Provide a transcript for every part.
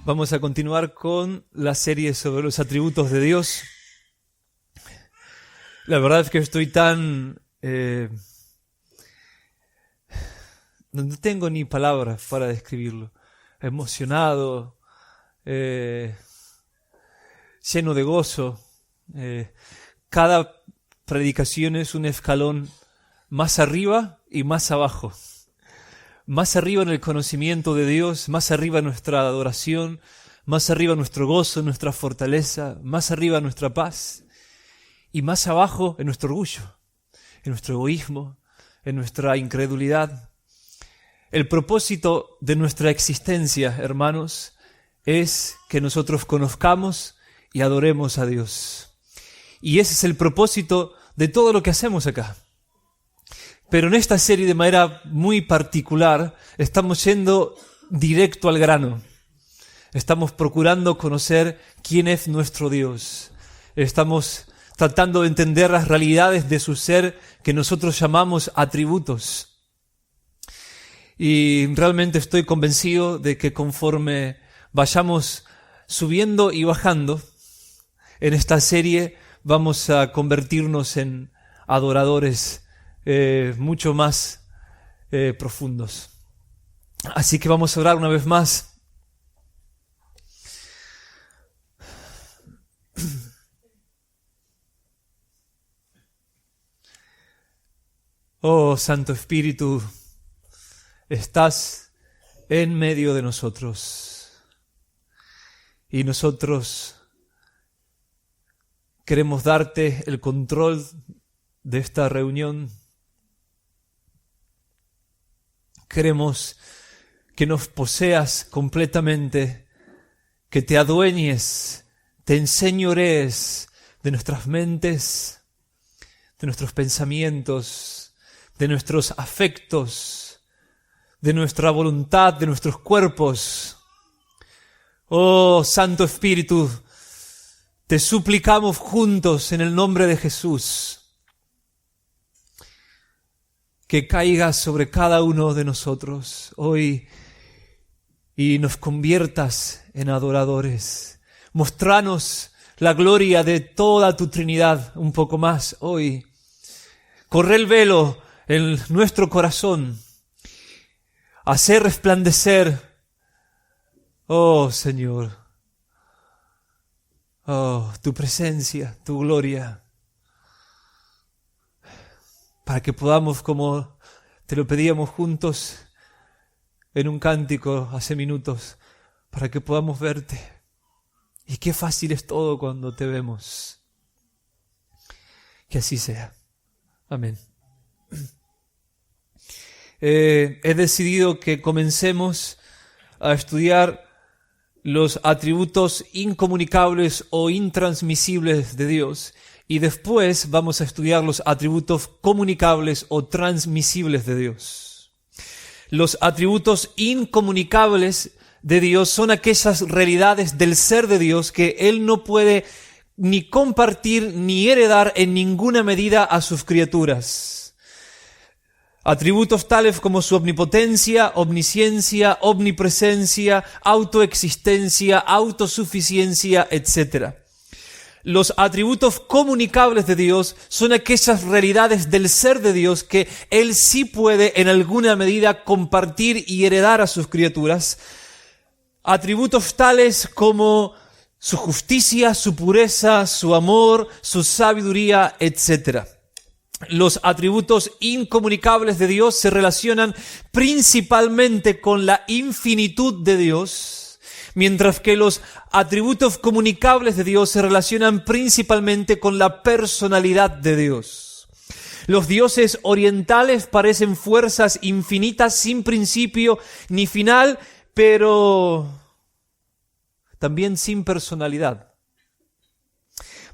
Vamos a continuar con la serie sobre los atributos de Dios. La verdad es que estoy tan... no tengo ni palabras para describirlo. Emocionado, lleno de gozo. Cada predicación es un escalón más arriba y más abajo. Más arriba en el conocimiento de Dios, más arriba en nuestra adoración, más arriba en nuestro gozo, nuestra fortaleza, más arriba en nuestra paz y más abajo en nuestro orgullo, en nuestro egoísmo, en nuestra incredulidad. El propósito de nuestra existencia, hermanos, es que nosotros conozcamos y adoremos a Dios. Y ese es el propósito de todo lo que hacemos acá. Pero en esta serie, de manera muy particular, estamos yendo directo al grano. Estamos procurando conocer quién es nuestro Dios. Estamos tratando de entender las realidades de su ser que nosotros llamamos atributos. Y realmente estoy convencido de que conforme vayamos subiendo y bajando en esta serie, vamos a convertirnos en adoradores mucho más profundos. Así que vamos a orar una vez más. Oh Santo Espíritu, estás en medio de nosotros y nosotros queremos darte el control de esta reunión. Queremos que nos poseas completamente, que te adueñes, te enseñorees de nuestras mentes, de nuestros pensamientos, de nuestros afectos, de nuestra voluntad, de nuestros cuerpos. Oh Santo Espíritu, te suplicamos juntos en el nombre de Jesús, que caigas sobre cada uno de nosotros hoy y nos conviertas en adoradores. Mostranos la gloria de toda tu Trinidad un poco más hoy. Corre el velo en nuestro corazón. Hacer resplandecer, oh Señor, oh, tu presencia, tu gloria, para que podamos, como te lo pedíamos juntos en un cántico hace minutos, para que podamos verte. Y qué fácil es todo cuando te vemos. Que así sea. Amén. He decidido que comencemos a estudiar los atributos incomunicables o intransmisibles de Dios. Y después vamos a estudiar los atributos comunicables o transmisibles de Dios. Los atributos incomunicables de Dios son aquellas realidades del ser de Dios que Él no puede ni compartir ni heredar en ninguna medida a sus criaturas. Atributos tales como su omnipotencia, omnisciencia, omnipresencia, autoexistencia, autosuficiencia, etc. Los atributos comunicables de Dios son aquellas realidades del ser de Dios que Él sí puede en alguna medida compartir y heredar a sus criaturas. Atributos tales como su justicia, su pureza, su amor, su sabiduría, etc. Los atributos incomunicables de Dios se relacionan principalmente con la infinitud de Dios, mientras que los atributos comunicables de Dios se relacionan principalmente con la personalidad de Dios. Los dioses orientales parecen fuerzas infinitas sin principio ni final, pero también sin personalidad.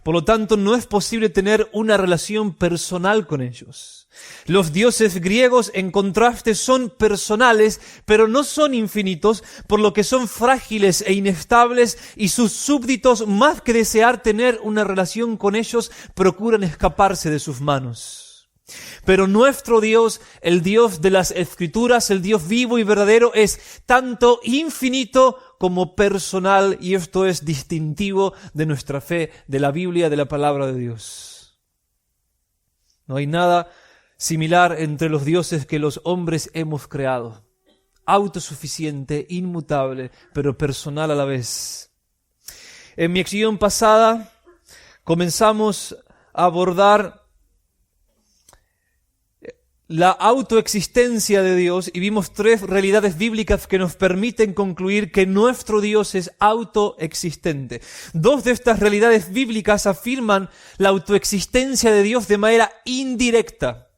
Por lo tanto, no es posible tener una relación personal con ellos. Los dioses griegos, en contraste, son personales, pero no son infinitos, por lo que son frágiles e inestables, y sus súbditos, más que desear tener una relación con ellos, procuran escaparse de sus manos. Pero nuestro Dios, el Dios de las Escrituras, el Dios vivo y verdadero, es tanto infinito como personal, y esto es distintivo de nuestra fe, de la Biblia, de la palabra de Dios. No hay nada similar entre los dioses que los hombres hemos creado. Autosuficiente, inmutable, pero personal a la vez. En mi acción pasada comenzamos a abordar la autoexistencia de Dios y vimos 3 realidades bíblicas que nos permiten concluir que nuestro Dios es autoexistente. 2 de estas realidades bíblicas afirman la autoexistencia de Dios de manera indirecta.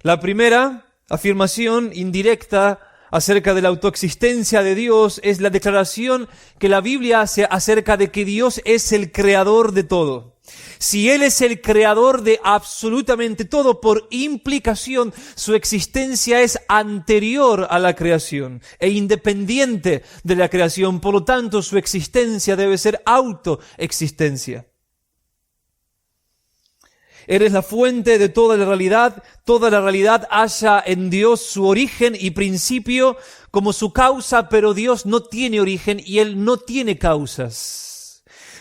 La primera afirmación indirecta acerca de la autoexistencia de Dios es la declaración que la Biblia hace acerca de que Dios es el creador de todo. Si Él es el creador de absolutamente todo, por implicación, su existencia es anterior a la creación e independiente de la creación. Por lo tanto, su existencia debe ser autoexistencia. Eres la fuente de toda la realidad halla en Dios su origen y principio como su causa, pero Dios no tiene origen y Él no tiene causas.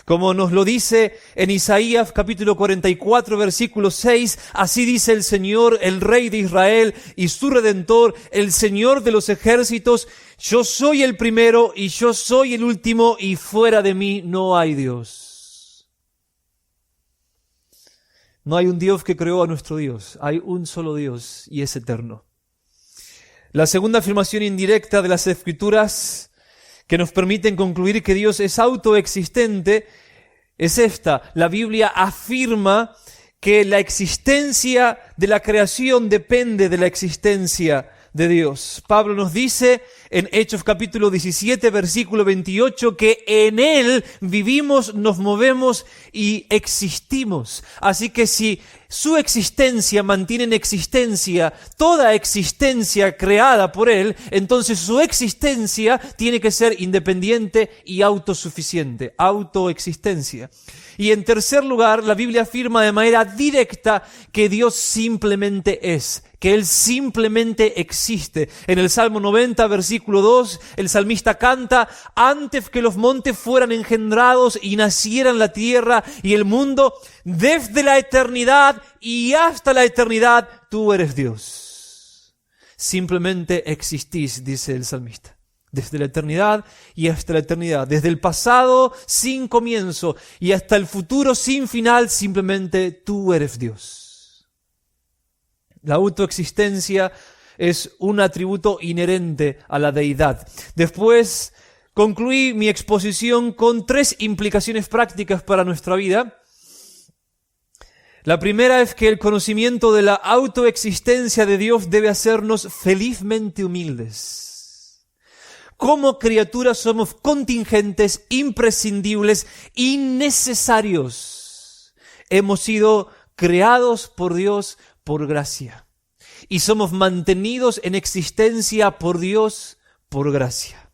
Como nos lo dice en Isaías capítulo 44, versículo 6, así dice el Señor, el Rey de Israel y su Redentor, el Señor de los ejércitos, yo soy el primero y yo soy el último y fuera de mí no hay Dios. No hay un Dios que creó a nuestro Dios, hay un solo Dios y es eterno. La segunda afirmación indirecta de las Escrituras que nos permiten concluir que Dios es autoexistente es esta. La Biblia afirma que la existencia de la creación depende de la existencia de Dios. Pablo nos dice en Hechos capítulo 17, versículo 28, que en Él vivimos, nos movemos y existimos. Así que si su existencia mantiene en existencia toda existencia creada por Él, entonces su existencia tiene que ser independiente y autosuficiente, autoexistencia. Y en tercer lugar, la Biblia afirma de manera directa que Dios simplemente es, que Él simplemente existe. En el Salmo 90, versículo 2, el salmista canta, antes que los montes fueran engendrados y nacieran la tierra y el mundo, desde la eternidad y hasta la eternidad, tú eres Dios. Simplemente existís, dice el salmista. Desde la eternidad y hasta la eternidad. Desde el pasado sin comienzo y hasta el futuro sin final, simplemente tú eres Dios. La autoexistencia es un atributo inherente a la deidad. Después concluí mi exposición con 3 implicaciones prácticas para nuestra vida. La primera es que el conocimiento de la autoexistencia de Dios debe hacernos felizmente humildes. Como criaturas somos contingentes, imprescindibles, innecesarios. Hemos sido creados por Dios por gracia. Y somos mantenidos en existencia por Dios por gracia.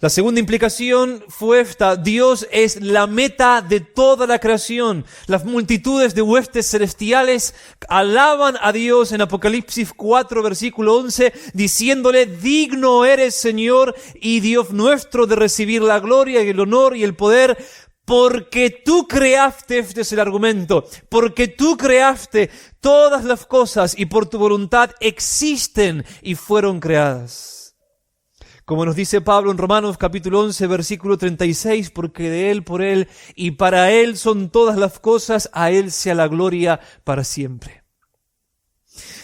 La segunda implicación fue esta: Dios es la meta de toda la creación. Las multitudes de huestes celestiales alaban a Dios en Apocalipsis 4, versículo 11, diciéndole, digno eres, Señor y Dios nuestro, de recibir la gloria y el honor y el poder, porque tú creaste, este es el argumento, porque tú creaste todas las cosas y por tu voluntad existen y fueron creadas. Como nos dice Pablo en Romanos capítulo 11, versículo 36, porque de Él, por Él y para Él son todas las cosas, a Él sea la gloria para siempre.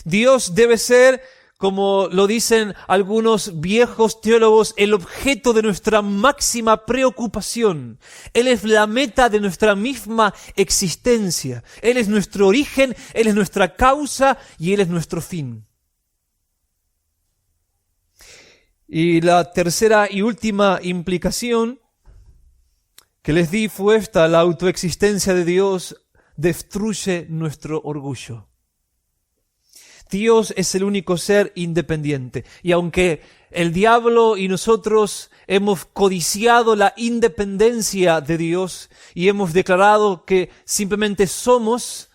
Dios debe ser, como lo dicen algunos viejos teólogos, el objeto de nuestra máxima preocupación. Él es la meta de nuestra misma existencia. Él es nuestro origen, Él es nuestra causa y Él es nuestro fin. Y la tercera y última implicación que les di fue esta: la autoexistencia de Dios destruye nuestro orgullo. Dios es el único ser independiente. Y aunque el diablo y nosotros hemos codiciado la independencia de Dios y hemos declarado que simplemente somos,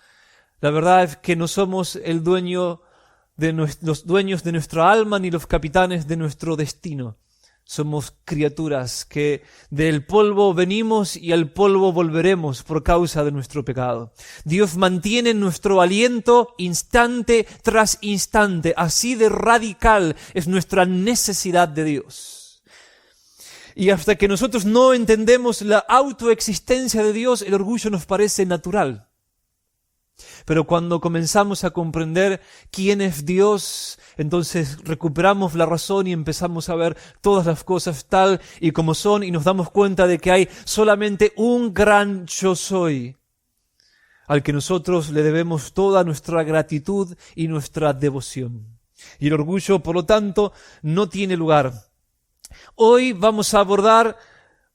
la verdad es que no somos el dueño los dueños de nuestra alma ni los capitanes de nuestro destino. Somos criaturas que del polvo venimos y al polvo volveremos por causa de nuestro pecado. Dios mantiene nuestro aliento instante tras instante. Así de radical es nuestra necesidad de Dios. Y hasta que nosotros no entendemos la autoexistencia de Dios, el orgullo nos parece natural. Pero cuando comenzamos a comprender quién es Dios, entonces recuperamos la razón y empezamos a ver todas las cosas tal y como son, y nos damos cuenta de que hay solamente un gran yo soy, al que nosotros le debemos toda nuestra gratitud y nuestra devoción. Y el orgullo, por lo tanto, no tiene lugar. Hoy vamos a abordar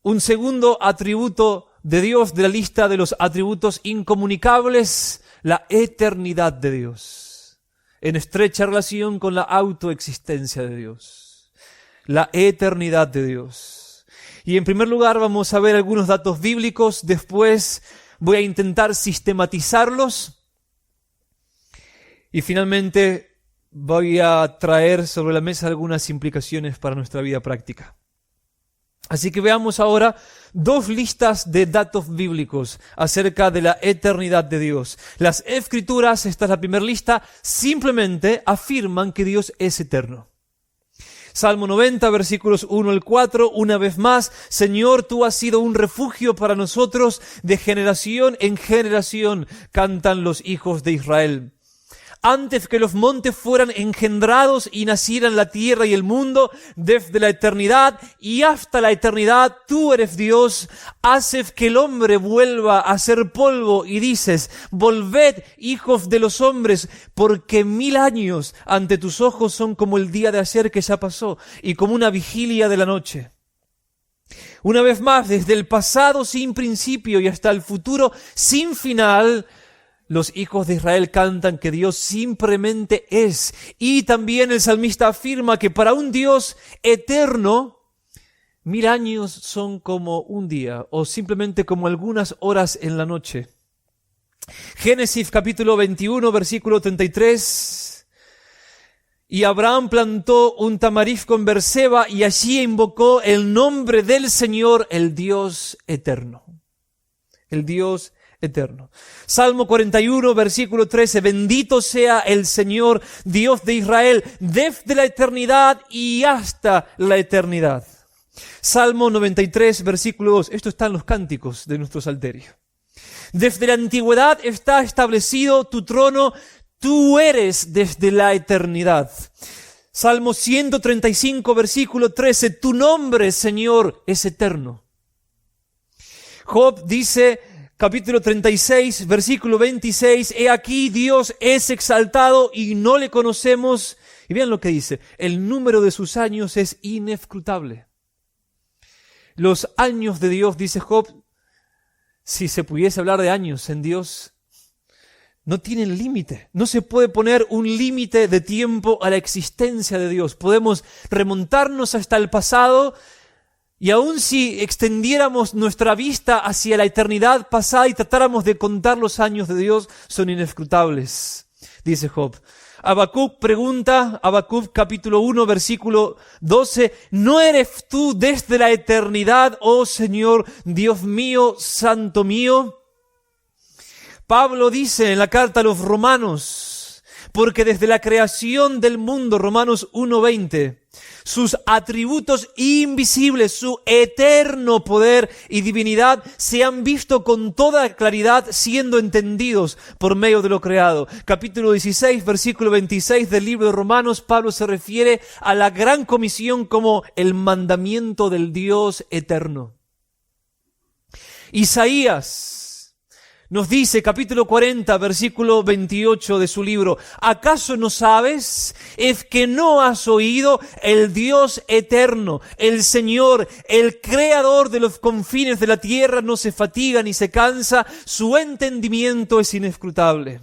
un segundo atributo de Dios de la lista de los atributos incomunicables, la eternidad de Dios, en estrecha relación con la autoexistencia de Dios. La eternidad de Dios. Y en primer lugar vamos a ver algunos datos bíblicos, después voy a intentar sistematizarlos y finalmente voy a traer sobre la mesa algunas implicaciones para nuestra vida práctica. Así que veamos ahora dos listas de datos bíblicos acerca de la eternidad de Dios. Las Escrituras, esta es la primera lista, simplemente afirman que Dios es eterno. Salmo 90, versículos 1 al 4, una vez más: Señor, tú has sido un refugio para nosotros, de generación en generación cantan los hijos de Israel. Antes que los montes fueran engendrados y nacieran la tierra y el mundo, desde la eternidad y hasta la eternidad, tú eres Dios. Haces que el hombre vuelva a ser polvo y dices: volved, hijos de los hombres, porque 1000 años ante tus ojos son como el día de ayer que ya pasó y como una vigilia de la noche. Una vez más, desde el pasado sin principio y hasta el futuro sin final, los hijos de Israel cantan que Dios simplemente es. Y también el salmista afirma que para un Dios eterno, 1000 años son como un día, o simplemente como algunas horas en la noche. Génesis capítulo 21, versículo 33. Y Abraham plantó un tamarisco en Berseba y allí invocó el nombre del Señor, el Dios eterno. El Dios eterno. Salmo 41, versículo 13. Bendito sea el Señor, Dios de Israel, desde la eternidad y hasta la eternidad. Salmo 93, versículo 2. Esto está en los cánticos de nuestro salterio. Desde la antigüedad está establecido tu trono, tú eres desde la eternidad. Salmo 135, versículo 13. Tu nombre, Señor, es eterno. Job dice, capítulo 36, versículo 26, he aquí Dios es exaltado y no le conocemos. Y vean lo que dice: el número de sus años es inescrutable. Los años de Dios, dice Job, si se pudiese hablar de años en Dios, no tienen límite. No se puede poner un límite de tiempo a la existencia de Dios. Podemos remontarnos hasta el pasado, y aun si extendiéramos nuestra vista hacia la eternidad pasada y tratáramos de contar los años de Dios, son inescrutables, dice Job. Habacuc pregunta, Habacuc capítulo 1, versículo 12, ¿no eres tú desde la eternidad, oh Señor, Dios mío, santo mío? Pablo dice en la carta a los Romanos, porque desde la creación del mundo, Romanos 1:20, sus atributos invisibles, su eterno poder y divinidad se han visto con toda claridad, siendo entendidos por medio de lo creado. Capítulo 16, versículo 26 del libro de Romanos, Pablo se refiere a la gran comisión como el mandamiento del Dios eterno. Isaías nos dice, capítulo 40, versículo 28 de su libro: ¿acaso no sabes? ¿Es que no has oído? El Dios eterno, el Señor, el creador de los confines de la tierra, no se fatiga ni se cansa, su entendimiento es inescrutable.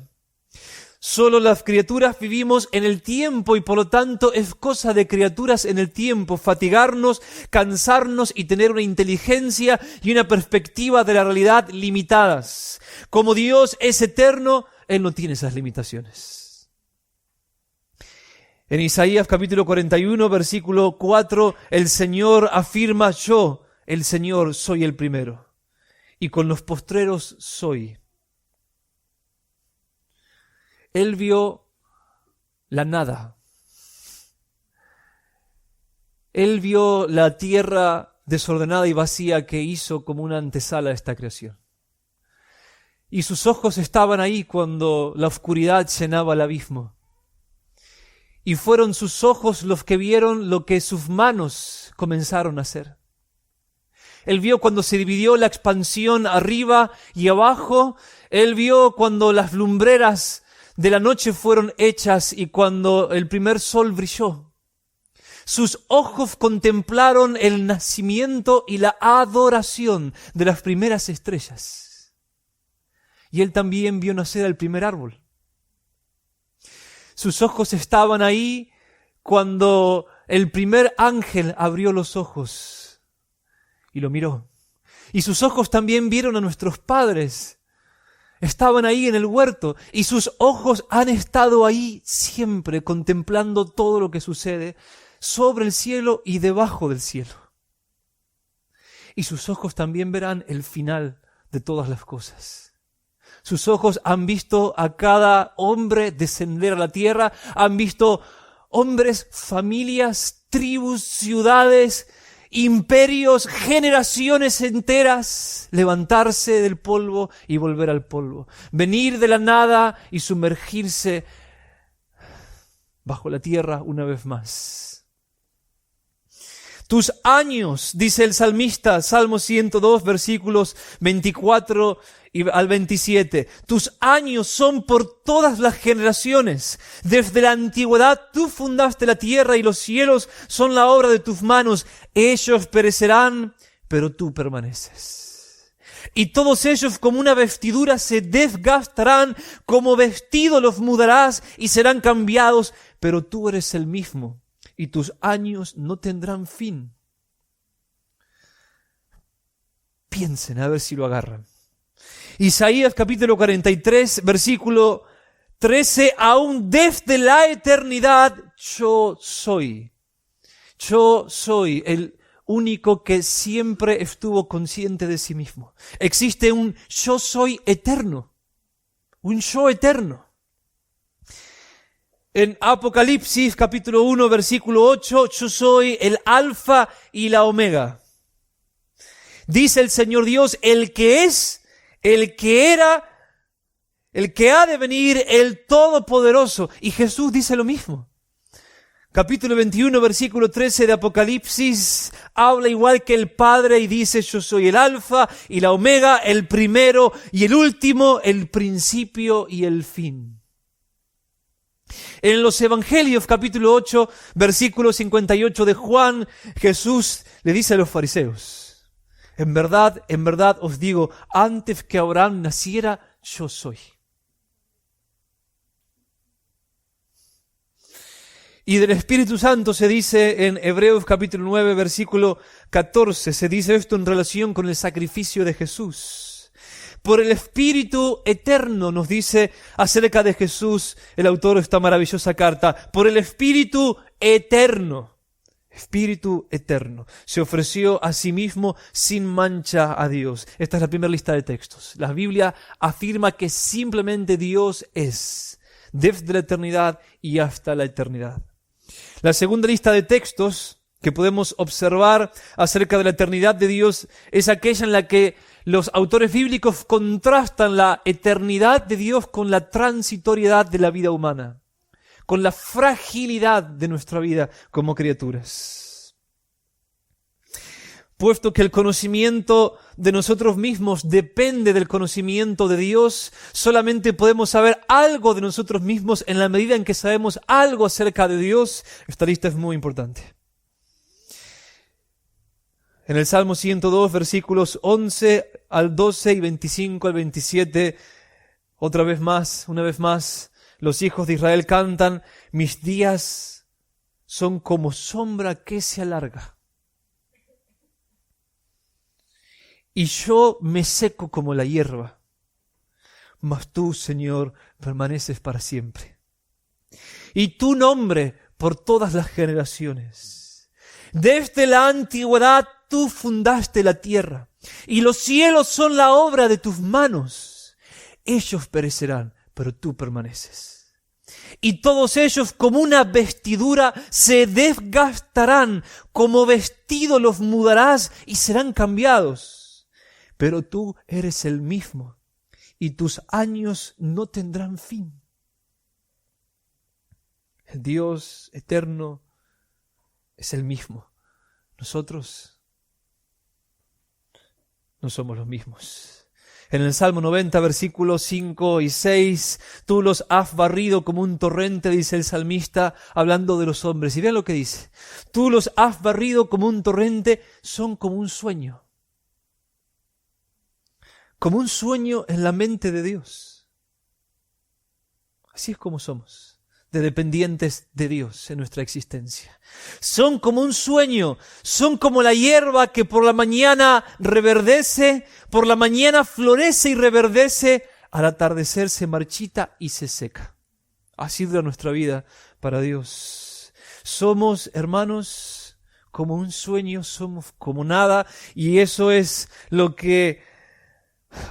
Solo las criaturas vivimos en el tiempo y por lo tanto es cosa de criaturas en el tiempo fatigarnos, cansarnos y tener una inteligencia y una perspectiva de la realidad limitadas. Como Dios es eterno, Él no tiene esas limitaciones. En Isaías capítulo 41, versículo 4, el Señor afirma: yo, el Señor, soy el primero, y con los postreros soy. Él vio la nada. Él vio la tierra desordenada y vacía que hizo como una antesala a esta creación. Y sus ojos estaban ahí cuando la oscuridad llenaba el abismo. Y fueron sus ojos los que vieron lo que sus manos comenzaron a hacer. Él vio cuando se dividió la expansión arriba y abajo. Él vio cuando las lumbreras de la noche fueron hechas y cuando el primer sol brilló. Sus ojos contemplaron el nacimiento y la adoración de las primeras estrellas. Y él también vio nacer al primer árbol. Sus ojos estaban ahí cuando el primer ángel abrió los ojos y lo miró. Y sus ojos también vieron a nuestros padres. Estaban ahí en el huerto y sus ojos han estado ahí siempre contemplando todo lo que sucede sobre el cielo y debajo del cielo. Y sus ojos también verán el final de todas las cosas. Sus ojos han visto a cada hombre descender a la tierra, han visto hombres, familias, tribus, ciudades, imperios, generaciones enteras levantarse del polvo y volver al polvo, venir de la nada y sumergirse bajo la tierra una vez más. Tus años, dice el salmista, Salmo 102, versículos 24 al 27. Tus años son por todas las generaciones. Desde la antigüedad tú fundaste la tierra y los cielos son la obra de tus manos. Ellos perecerán, pero tú permaneces. Y todos ellos como una vestidura se desgastarán, como vestido los mudarás y serán cambiados, pero tú eres el mismo. Y tus años no tendrán fin. Piensen a ver si lo agarran. Isaías capítulo 43, versículo 13, aún desde la eternidad yo soy. Yo soy el único que siempre estuvo consciente de sí mismo. Existe un yo soy eterno. Un yo eterno. En Apocalipsis capítulo 1 versículo 8, yo soy el alfa y la omega. Dice el Señor Dios, el que es, el que era, el que ha de venir, el Todopoderoso. Y Jesús dice lo mismo. Capítulo 21 versículo 13 de Apocalipsis habla igual que el Padre y dice, yo soy el alfa y la omega, el primero y el último, el principio y el fin. En los Evangelios, capítulo 8, versículo 58 de Juan, Jesús le dice a los fariseos, en verdad os digo, antes que Abraham naciera, yo soy. Y del Espíritu Santo se dice en Hebreos capítulo 9, versículo 14, se dice esto en relación con el sacrificio de Jesús. Por el Espíritu eterno, nos dice acerca de Jesús el autor de esta maravillosa carta. Por el Espíritu eterno, se ofreció a sí mismo sin mancha a Dios. Esta es la primera lista de textos. La Biblia afirma que simplemente Dios es, desde la eternidad y hasta la eternidad. La segunda lista de textos que podemos observar acerca de la eternidad de Dios es aquella en la que los autores bíblicos contrastan la eternidad de Dios con la transitoriedad de la vida humana, con la fragilidad de nuestra vida como criaturas. Puesto que el conocimiento de nosotros mismos depende del conocimiento de Dios, solamente podemos saber algo de nosotros mismos en la medida en que sabemos algo acerca de Dios. Esta lista es muy importante. En el Salmo 102, versículos 11 al 12 y 25 al 27, una vez más, los hijos de Israel cantan, mis días son como sombra que se alarga. Y yo me seco como la hierba, mas tú, Señor, permaneces para siempre. Y tu nombre por todas las generaciones. Desde la antigüedad tú fundaste la tierra, y los cielos son la obra de tus manos. Ellos perecerán, pero tú permaneces. Y todos ellos como una vestidura se desgastarán, como vestido los mudarás y serán cambiados. Pero tú eres el mismo, y tus años no tendrán fin. El Dios eterno es el mismo. Nosotros no somos los mismos. En el Salmo 90, versículos 5 y 6, tú los has barrido como un torrente, dice el salmista, hablando de los hombres. Y vean lo que dice. Tú los has barrido como un torrente, son como un sueño. Como un sueño en la mente de Dios. Así es como somos, de dependientes de Dios en nuestra existencia. Son como un sueño, son como la hierba que por la mañana reverdece, por la mañana florece y reverdece, al atardecer se marchita y se seca. Así dura nuestra vida para Dios. Somos, hermanos, como un sueño, somos como nada, y eso es lo que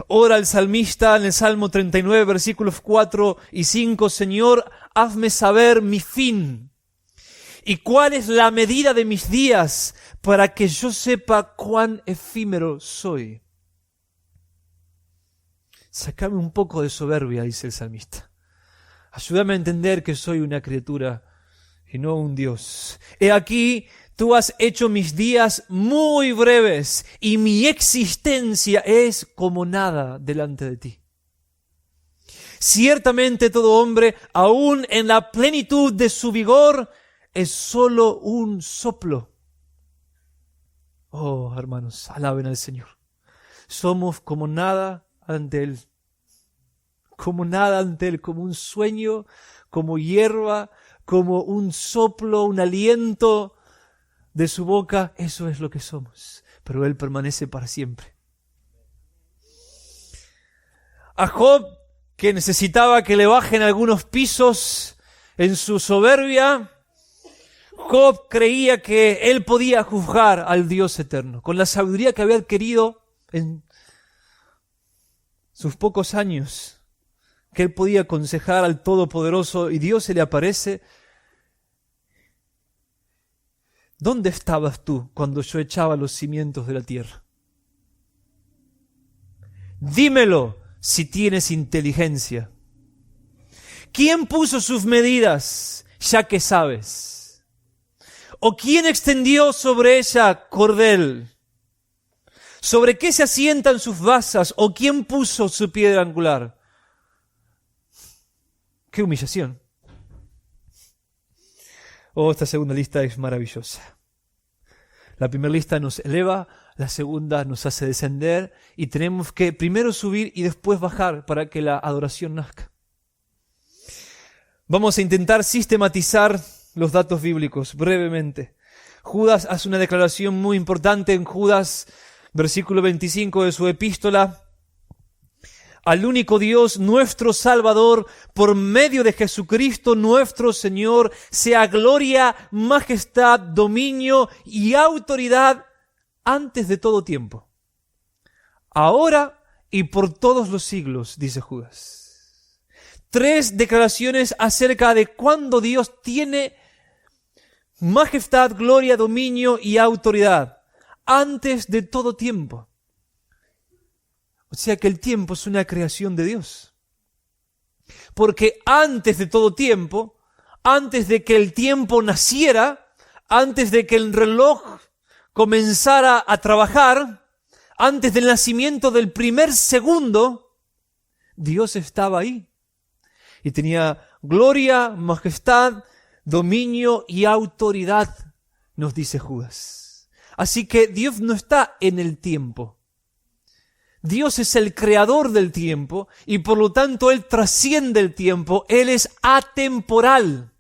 ora el salmista en el Salmo 39, versículos 4 y 5, Señor, hazme saber mi fin y cuál es la medida de mis días para que yo sepa cuán efímero soy. Sácame un poco de soberbia, dice el salmista. Ayúdame a entender que soy una criatura y no un Dios. He aquí, tú has hecho mis días muy breves y mi existencia es como nada delante de ti. Ciertamente todo hombre, aún en la plenitud de su vigor, es solo un soplo. Oh, hermanos, alaben al Señor. Somos como nada ante Él. Como nada ante Él, como un sueño, como hierba, como un soplo, un aliento de su boca. Eso es lo que somos. Pero Él permanece para siempre. A Job, que necesitaba que le bajen algunos pisos en su soberbia, Job creía que él podía juzgar al Dios eterno. Con la sabiduría que había adquirido en sus pocos años, que él podía aconsejar al Todopoderoso, y Dios se le aparece. ¿Dónde estabas tú cuando yo echaba los cimientos de la tierra? Dímelo si tienes inteligencia. ¿Quién puso sus medidas, ya que sabes? ¿O quién extendió sobre ella cordel? ¿Sobre qué se asientan sus basas? ¿O quién puso su piedra angular? ¡Qué humillación! Oh, esta segunda lista es maravillosa. La primera lista nos eleva, la segunda nos hace descender, y tenemos que primero subir y después bajar para que la adoración nazca. Vamos a intentar sistematizar los datos bíblicos brevemente. Judas hace una declaración muy importante en Judas, versículo 25 de su epístola. Al único Dios, nuestro Salvador, por medio de Jesucristo nuestro Señor, sea gloria, majestad, dominio y autoridad antes de todo tiempo, ahora y por todos los siglos, dice Judas. 3 declaraciones acerca de cuándo Dios tiene majestad, gloria, dominio y autoridad antes de todo tiempo. O sea que el tiempo es una creación de Dios. Porque antes de todo tiempo, antes de que el tiempo naciera, antes de que el reloj comenzara a trabajar, antes del nacimiento del primer segundo, Dios estaba ahí. Y tenía gloria, majestad, dominio y autoridad, nos dice Judas. Así que Dios no está en el tiempo. Dios es el creador del tiempo y por lo tanto Él trasciende el tiempo. Él es atemporal.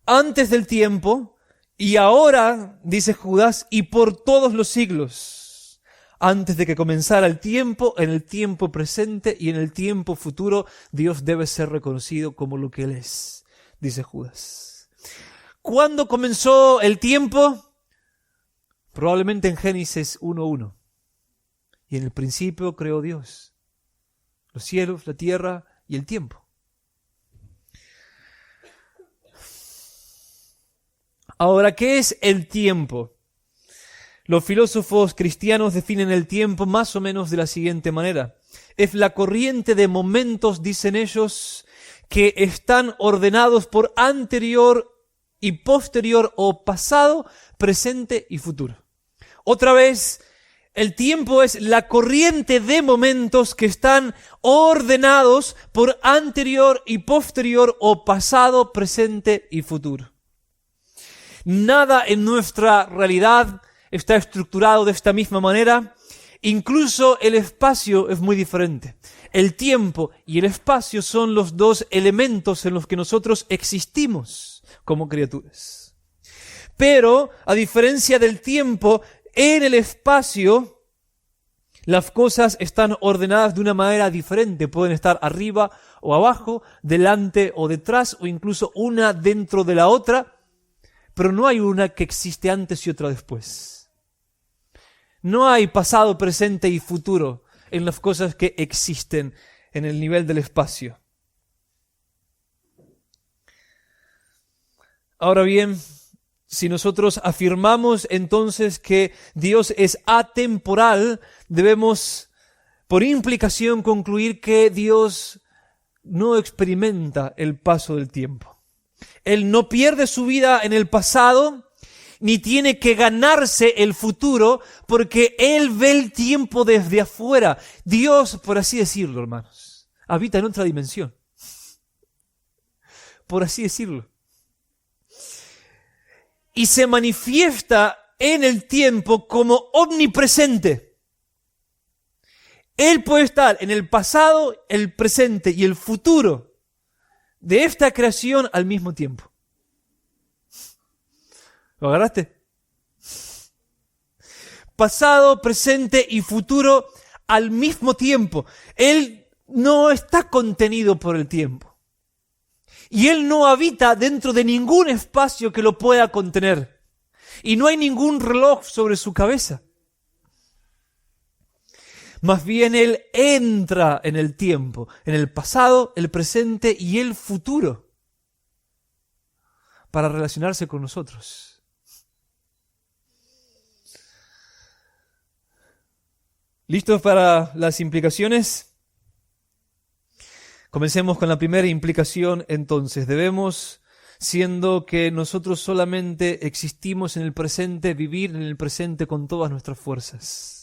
Antes del tiempo y ahora, dice Judas, y por todos los siglos. Antes de que comenzara el tiempo, en el tiempo presente y en el tiempo futuro, Dios debe ser reconocido como lo que Él es. dice Judas. ¿Cuándo comenzó el tiempo? Probablemente en Génesis 1:1. Y en el principio creó Dios los cielos, la tierra y el tiempo. Ahora, ¿qué es el tiempo? Los filósofos cristianos definen el tiempo más o menos de la siguiente manera. Es la corriente de momentos, dicen ellos, que están ordenados por anterior y posterior o pasado, presente y futuro. Otra vez, el tiempo es la corriente de momentos que están ordenados por anterior y posterior o pasado, presente y futuro. Nada en nuestra realidad está estructurado de esta misma manera. Incluso el espacio es muy diferente. El tiempo y el espacio son los dos elementos en los que nosotros existimos como criaturas. Pero, a diferencia del tiempo, en el espacio las cosas están ordenadas de una manera diferente. Pueden estar arriba o abajo, delante o detrás, o incluso una dentro de la otra. Pero no hay una que existe antes y otra después. No hay pasado, presente y futuro en las cosas que existen en el nivel del espacio. Ahora bien, si nosotros afirmamos entonces que Dios es atemporal, debemos por implicación concluir que Dios no experimenta el paso del tiempo. Él no pierde su vida en el pasado, ni tiene que ganarse el futuro, porque Él ve el tiempo desde afuera. Dios, por así decirlo, hermanos, habita en otra dimensión. Por así decirlo. Y se manifiesta en el tiempo como omnipresente. Él puede estar en el pasado, el presente y el futuro de esta creación al mismo tiempo. ¿Lo agarraste? Pasado, presente y futuro al mismo tiempo. Él no está contenido por el tiempo. Y Él no habita dentro de ningún espacio que lo pueda contener. Y no hay ningún reloj sobre su cabeza. Más bien Él entra en el tiempo, en el pasado, el presente y el futuro, para relacionarse con nosotros. ¿Listos para las implicaciones? Comencemos con la primera implicación entonces. Debemos, siendo que nosotros solamente existimos en el presente, vivir en el presente con todas nuestras fuerzas.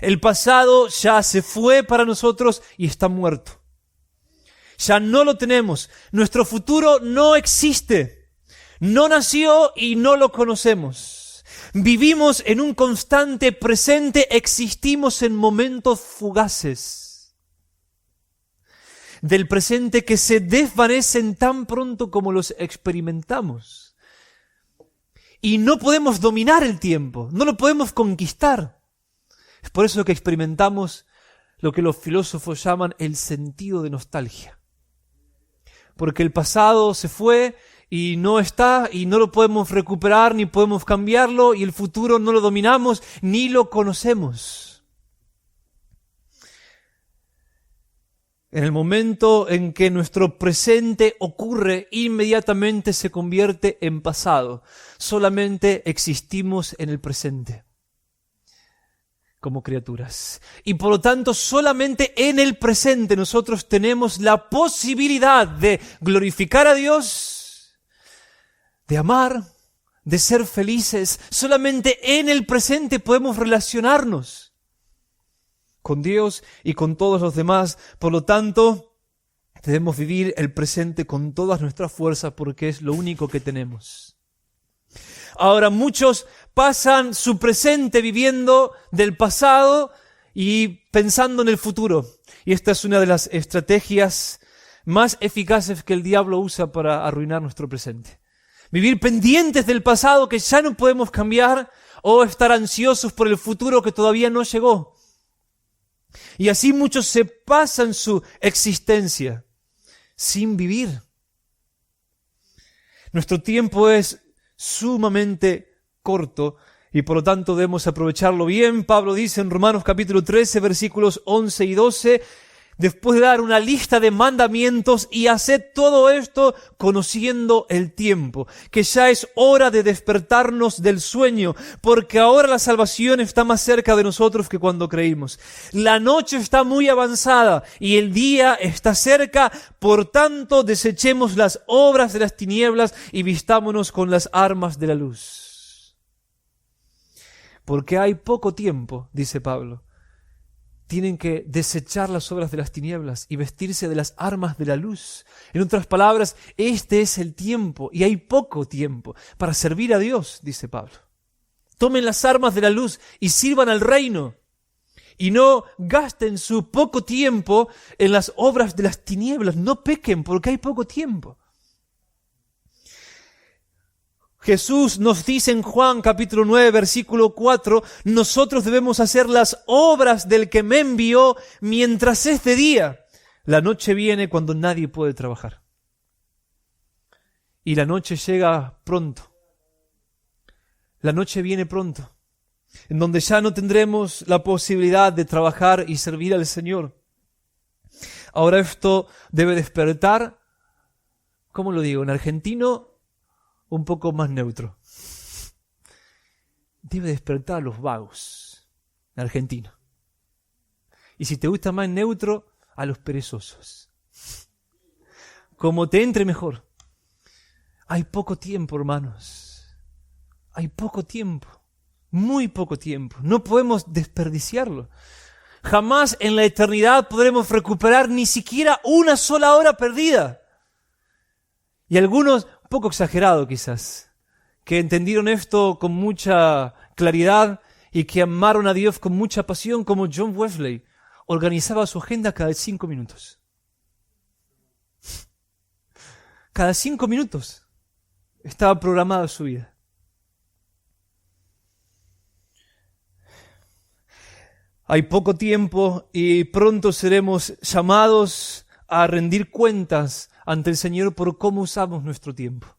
El pasado ya se fue para nosotros y está muerto. Ya no lo tenemos. Nuestro futuro no existe. No nació y no lo conocemos. Vivimos en un constante presente, existimos en momentos fugaces del presente que se desvanecen tan pronto como los experimentamos. Y no podemos dominar el tiempo, no lo podemos conquistar. Es por eso que experimentamos lo que los filósofos llaman el sentido de nostalgia. Porque el pasado se fue y no está, y no lo podemos recuperar, ni podemos cambiarlo, y el futuro no lo dominamos, ni lo conocemos. En el momento en que nuestro presente ocurre, inmediatamente se convierte en pasado. Solamente existimos en el presente como criaturas. Y por lo tanto, solamente en el presente nosotros tenemos la posibilidad de glorificar a Dios, de amar, de ser felices. Solamente en el presente podemos relacionarnos con Dios y con todos los demás. Por lo tanto, debemos vivir el presente con todas nuestras fuerzas porque es lo único que tenemos. Ahora, muchos pasan su presente viviendo del pasado y pensando en el futuro. Y esta es una de las estrategias más eficaces que el diablo usa para arruinar nuestro presente. Vivir pendientes del pasado que ya no podemos cambiar o estar ansiosos por el futuro que todavía no llegó. Y así muchos se pasan su existencia sin vivir Nuestro tiempo es sumamente corto y por lo tanto debemos aprovecharlo bien. Pablo dice en Romanos capítulo 13, versículos 11 y 12, después de dar una lista de mandamientos, y haced todo esto conociendo el tiempo, que ya es hora de despertarnos del sueño, porque ahora la salvación está más cerca de nosotros que cuando creímos. La noche está muy avanzada y el día está cerca, por tanto desechemos las obras de las tinieblas y vistámonos con las armas de la luz. Porque hay poco tiempo, dice Pablo. Tienen que desechar las obras de las tinieblas y vestirse de las armas de la luz. En otras palabras, este es el tiempo y hay poco tiempo para servir a Dios, dice Pablo. Tomen las armas de la luz y sirvan al reino. Y no gasten su poco tiempo en las obras de las tinieblas. No pequen porque hay poco tiempo. Jesús nos dice en Juan capítulo 9, versículo 4, nosotros debemos hacer las obras del que me envió mientras es de día. La noche viene cuando nadie puede trabajar. Y la noche llega pronto. La noche viene pronto, en donde ya no tendremos la posibilidad de trabajar y servir al Señor. Ahora esto debe despertar, ¿cómo lo digo? En argentino, un poco más neutro. Debe despertar a los vagos, en argentino. Y si te gusta más neutro, a los perezosos. Como te entre mejor. Hay poco tiempo, hermanos. Hay poco tiempo. Muy poco tiempo. No podemos desperdiciarlo. Jamás en la eternidad podremos recuperar ni siquiera una sola hora perdida. Y algunos, un poco exagerado quizás, que entendieron esto con mucha claridad y que amaron a Dios con mucha pasión, como John Wesley, organizaba su agenda cada 5 minutos. Cada 5 minutos estaba programada su vida. Hay poco tiempo y pronto seremos llamados a rendir cuentas ante el Señor por cómo usamos nuestro tiempo.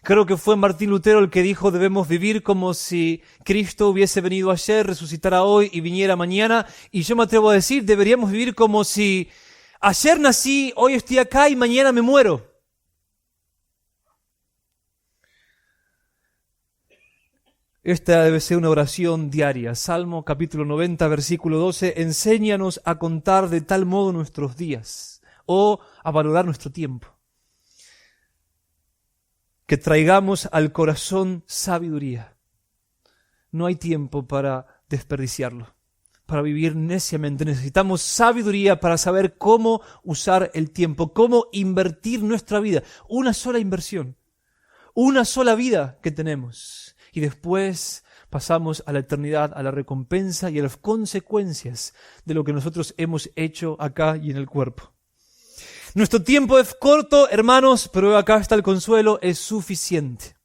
Creo que fue Martín Lutero el que dijo: debemos vivir como si Cristo hubiese venido ayer, resucitara hoy y viniera mañana. Y yo me atrevo a decir, deberíamos vivir como si ayer nací, hoy estoy acá y mañana me muero. Esta debe ser una oración diaria. Salmo capítulo 90, versículo 12. Enséñanos a contar de tal modo nuestros días, o a valorar nuestro tiempo, que traigamos al corazón sabiduría. No hay tiempo para desperdiciarlo, para vivir neciamente. Necesitamos sabiduría para saber cómo usar el tiempo, cómo invertir nuestra vida. Una sola inversión, una sola vida que tenemos. Y después pasamos a la eternidad, a la recompensa y a las consecuencias de lo que nosotros hemos hecho acá y en el cuerpo. Nuestro tiempo es corto, hermanos, pero acá está el consuelo, es suficiente.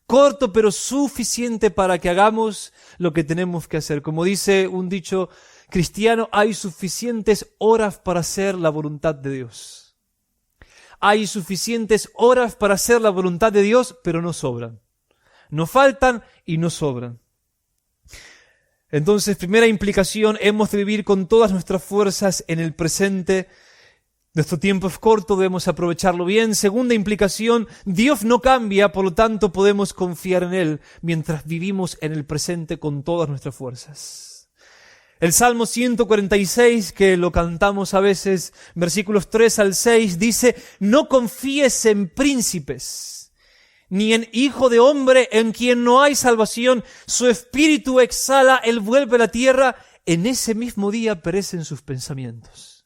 Corto, pero suficiente para que hagamos lo que tenemos que hacer. Como dice un dicho cristiano, hay suficientes horas para hacer la voluntad de Dios. Hay suficientes horas para hacer la voluntad de Dios, pero no sobran. No faltan y no sobran. Entonces, primera implicación, hemos de vivir con todas nuestras fuerzas en el presente. Nuestro tiempo es corto, debemos aprovecharlo bien. Segunda implicación, Dios no cambia, por lo tanto podemos confiar en Él mientras vivimos en el presente con todas nuestras fuerzas. El Salmo 146, que lo cantamos a veces, versículos 3 al 6, dice: no confíes en príncipes, ni en hijo de hombre en quien no hay salvación. Su espíritu exhala, él vuelve a la tierra, en ese mismo día perecen sus pensamientos.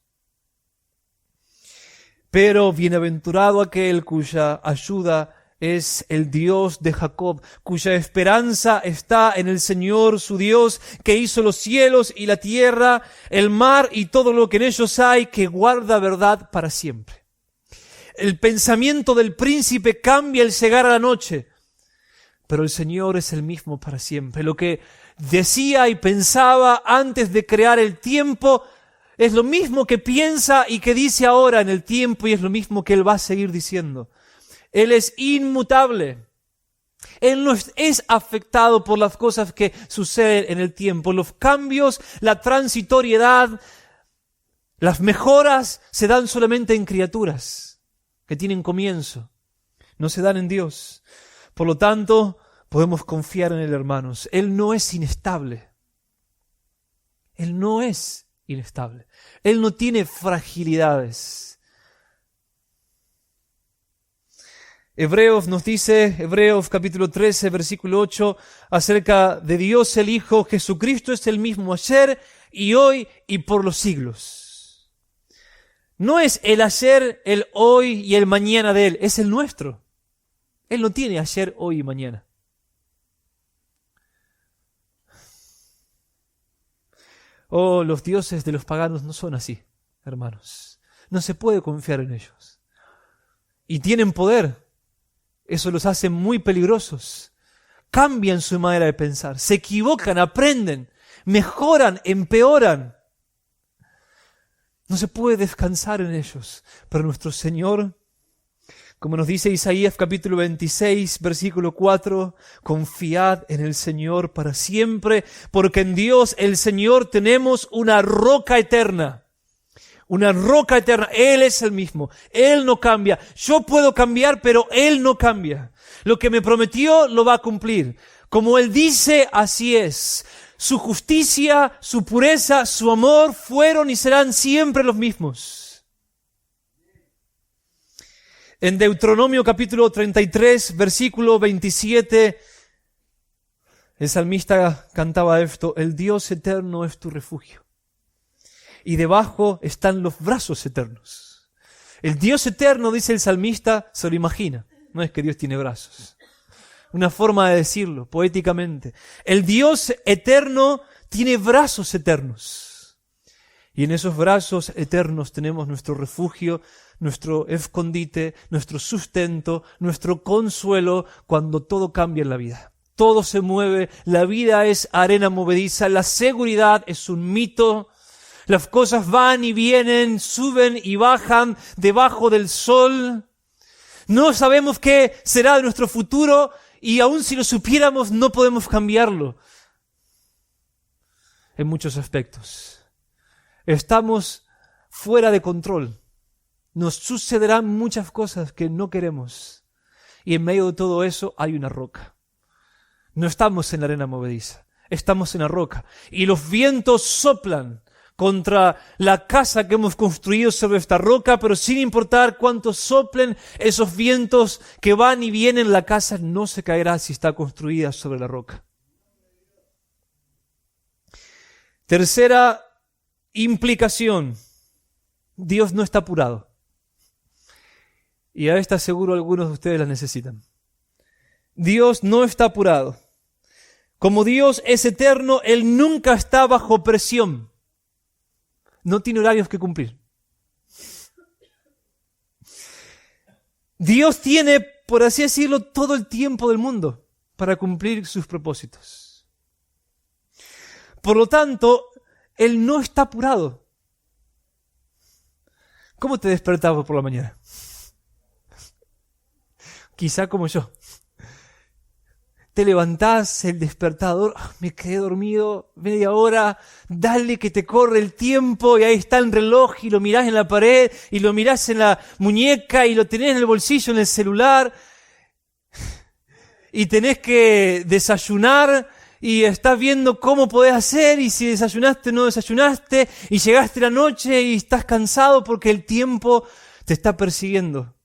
Pero bienaventurado aquel cuya ayuda es el Dios de Jacob, cuya esperanza está en el Señor su Dios, que hizo los cielos y la tierra, el mar y todo lo que en ellos hay, que guarda verdad para siempre. El pensamiento del príncipe cambia al llegar a la noche, pero el Señor es el mismo para siempre. Lo que decía y pensaba antes de crear el tiempo es lo mismo que piensa y que dice ahora en el tiempo, y es lo mismo que Él va a seguir diciendo. Él es inmutable. Él no es afectado por las cosas que suceden en el tiempo. Los cambios, la transitoriedad, las mejoras se dan solamente en criaturas que tienen comienzo. No se dan en Dios. Por lo tanto, podemos confiar en Él, hermanos. Él no es inestable. Él no es inestable. Él no tiene fragilidades. Hebreos nos dice, Hebreos capítulo 13, versículo 8, acerca de Dios el Hijo, Jesucristo es el mismo ayer y hoy y por los siglos. No es el ayer, el hoy y el mañana de Él, es el nuestro. Él no tiene ayer, hoy y mañana. Oh, los dioses de los paganos no son así, hermanos. No se puede confiar en ellos. Y tienen poder. Eso los hace muy peligrosos. Cambian su manera de pensar, se equivocan, aprenden, mejoran, empeoran. No se puede descansar en ellos. Pero nuestro Señor, como nos dice Isaías capítulo 26, versículo 4, confiad en el Señor para siempre, porque en Dios el Señor tenemos una roca eterna. Una roca eterna. Él es el mismo. Él no cambia. Yo puedo cambiar, pero Él no cambia. Lo que me prometió lo va a cumplir. Como Él dice, así es. Su justicia, su pureza, su amor fueron y serán siempre los mismos. En Deuteronomio capítulo 33, versículo 27, el salmista cantaba esto: el Dios eterno es tu refugio. Y debajo están los brazos eternos. El Dios eterno, dice el salmista, se lo imagina. No es que Dios tiene brazos. Una forma de decirlo, poéticamente. El Dios eterno tiene brazos eternos. Y en esos brazos eternos tenemos nuestro refugio, nuestro escondite, nuestro sustento, nuestro consuelo cuando todo cambia en la vida. Todo se mueve, la vida es arena movediza, la seguridad es un mito. Las cosas van y vienen, suben y bajan debajo del sol. No sabemos qué será de nuestro futuro y aun si lo supiéramos no podemos cambiarlo. En muchos aspectos. Estamos fuera de control. Nos sucederán muchas cosas que no queremos. Y en medio de todo eso hay una roca. No estamos en la arena movediza. Estamos en la roca. Y los vientos soplan contra la casa que hemos construido sobre esta roca, pero sin importar cuánto soplen esos vientos que van y vienen, la casa no se caerá si está construida sobre la roca. Tercera implicación: Dios no está apurado. Y a esta seguro algunos de ustedes la necesitan. Dios no está apurado. Como Dios es eterno, Él nunca está bajo presión. No tiene horarios que cumplir. Dios tiene, por así decirlo, todo el tiempo del mundo para cumplir sus propósitos. Por lo tanto, Él no está apurado. ¿Cómo te despertabas por la mañana? Quizá como yo. Te levantás, el despertador, me quedé dormido media hora, dale que te corre el tiempo, y ahí está el reloj, y lo mirás en la pared, y lo mirás en la muñeca, y lo tenés en el bolsillo, en el celular, y tenés que desayunar, y estás viendo cómo podés hacer, y si desayunaste o no desayunaste, y llegaste la noche, y estás cansado porque el tiempo te está persiguiendo.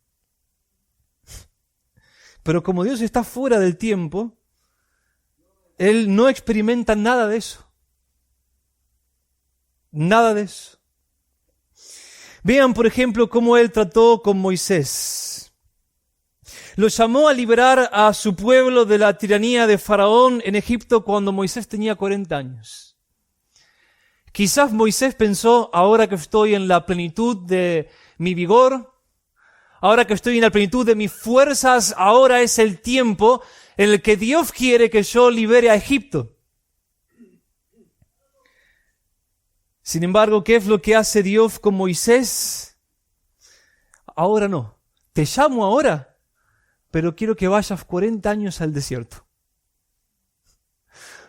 Pero como Dios está fuera del tiempo, Él no experimenta nada de eso. Nada de eso. Vean, por ejemplo, cómo Él trató con Moisés. Lo llamó a liberar a su pueblo de la tiranía de Faraón en Egipto cuando Moisés tenía 40 años. Quizás Moisés pensó: ahora que estoy en la plenitud de mi vigor, ahora que estoy en la plenitud de mis fuerzas, ahora es el tiempo en el que Dios quiere que yo libere a Egipto. Sin embargo, ¿qué es lo que hace Dios con Moisés? Ahora no. Te llamo ahora, pero quiero que vayas 40 años al desierto.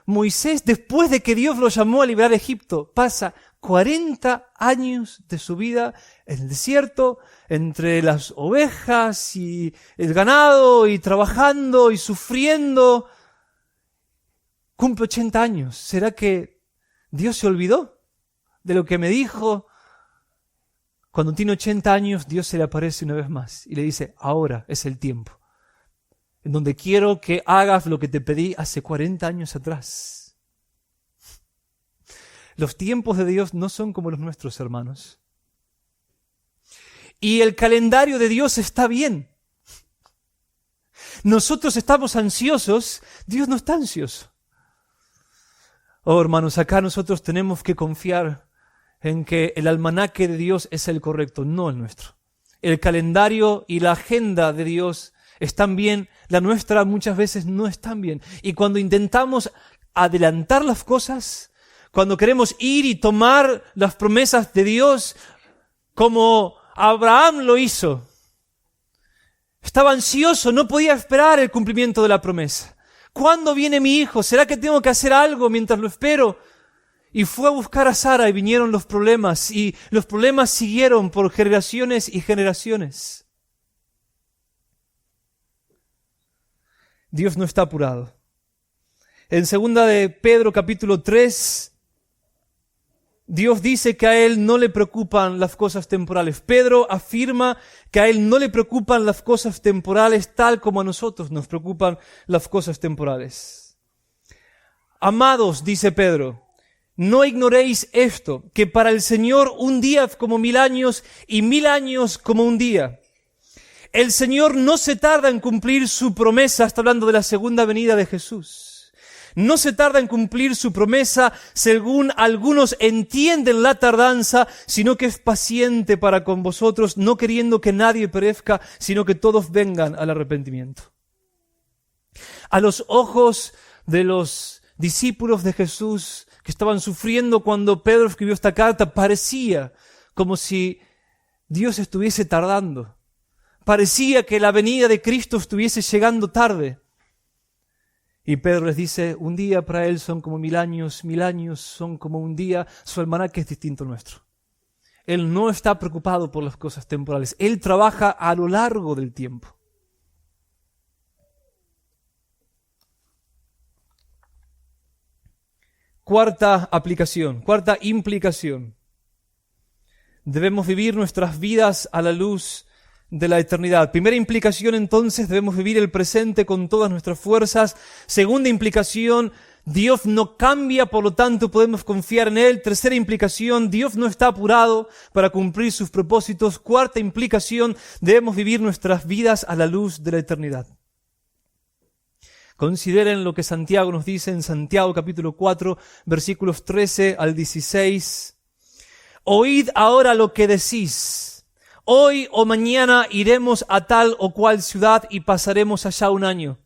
Moisés, después de que Dios lo llamó a liberar a Egipto, pasa 40 años de su vida en el desierto, entre las ovejas y el ganado, y trabajando y sufriendo. Cumple 80 años. ¿Será que Dios se olvidó de lo que me dijo? Cuando tiene 80 años, Dios se le aparece una vez más y le dice, ahora es el tiempo, en donde quiero que hagas lo que te pedí hace 40 años atrás. Los tiempos de Dios no son como los nuestros, hermanos. Y el calendario de Dios está bien. Nosotros estamos ansiosos, Dios no está ansioso. Oh, hermanos, acá nosotros tenemos que confiar en que el almanaque de Dios es el correcto, no el nuestro. El calendario y la agenda de Dios están bien, la nuestra muchas veces no están bien. Y cuando intentamos adelantar las cosas, cuando queremos ir y tomar las promesas de Dios como Abraham lo hizo, estaba ansioso, no podía esperar el cumplimiento de la promesa. ¿Cuándo viene mi hijo? ¿Será que tengo que hacer algo mientras lo espero? Y fue a buscar a Sara y vinieron los problemas, y los problemas siguieron por generaciones y generaciones. Dios no está apurado. En 2 de Pedro capítulo 3, Dios dice que a Él no le preocupan las cosas temporales. Pedro afirma que a Él no le preocupan las cosas temporales tal como a nosotros nos preocupan las cosas temporales. Amados, dice Pedro, no ignoréis esto, que para el Señor un día es como 1000 años y 1000 años como un día. El Señor no se tarda en cumplir su promesa, está hablando de la segunda venida de Jesús. No se tarda en cumplir su promesa, según algunos entienden la tardanza, sino que es paciente para con vosotros, no queriendo que nadie perezca, sino que todos vengan al arrepentimiento. A los ojos de los discípulos de Jesús que estaban sufriendo cuando Pedro escribió esta carta, parecía como si Dios estuviese tardando. Parecía que la venida de Cristo estuviese llegando tarde. Y Pedro les dice, un día para Él son como 1000 años son como un día. Su almanaque es distinto al nuestro. Él no está preocupado por las cosas temporales. Él trabaja a lo largo del tiempo. Cuarta implicación. Debemos vivir nuestras vidas a la luz de la eternidad. Primera implicación, entonces, debemos vivir el presente con todas nuestras fuerzas. Segunda implicación, Dios no cambia, por lo tanto podemos confiar en Él. Tercera implicación, Dios no está apurado para cumplir sus propósitos. Cuarta implicación, debemos vivir nuestras vidas a la luz de la eternidad. Consideren lo que Santiago nos dice en Santiago capítulo 4, versículos 13 al 16. Oíd ahora lo que decís. Hoy o mañana iremos a tal o cual ciudad y pasaremos allá un año.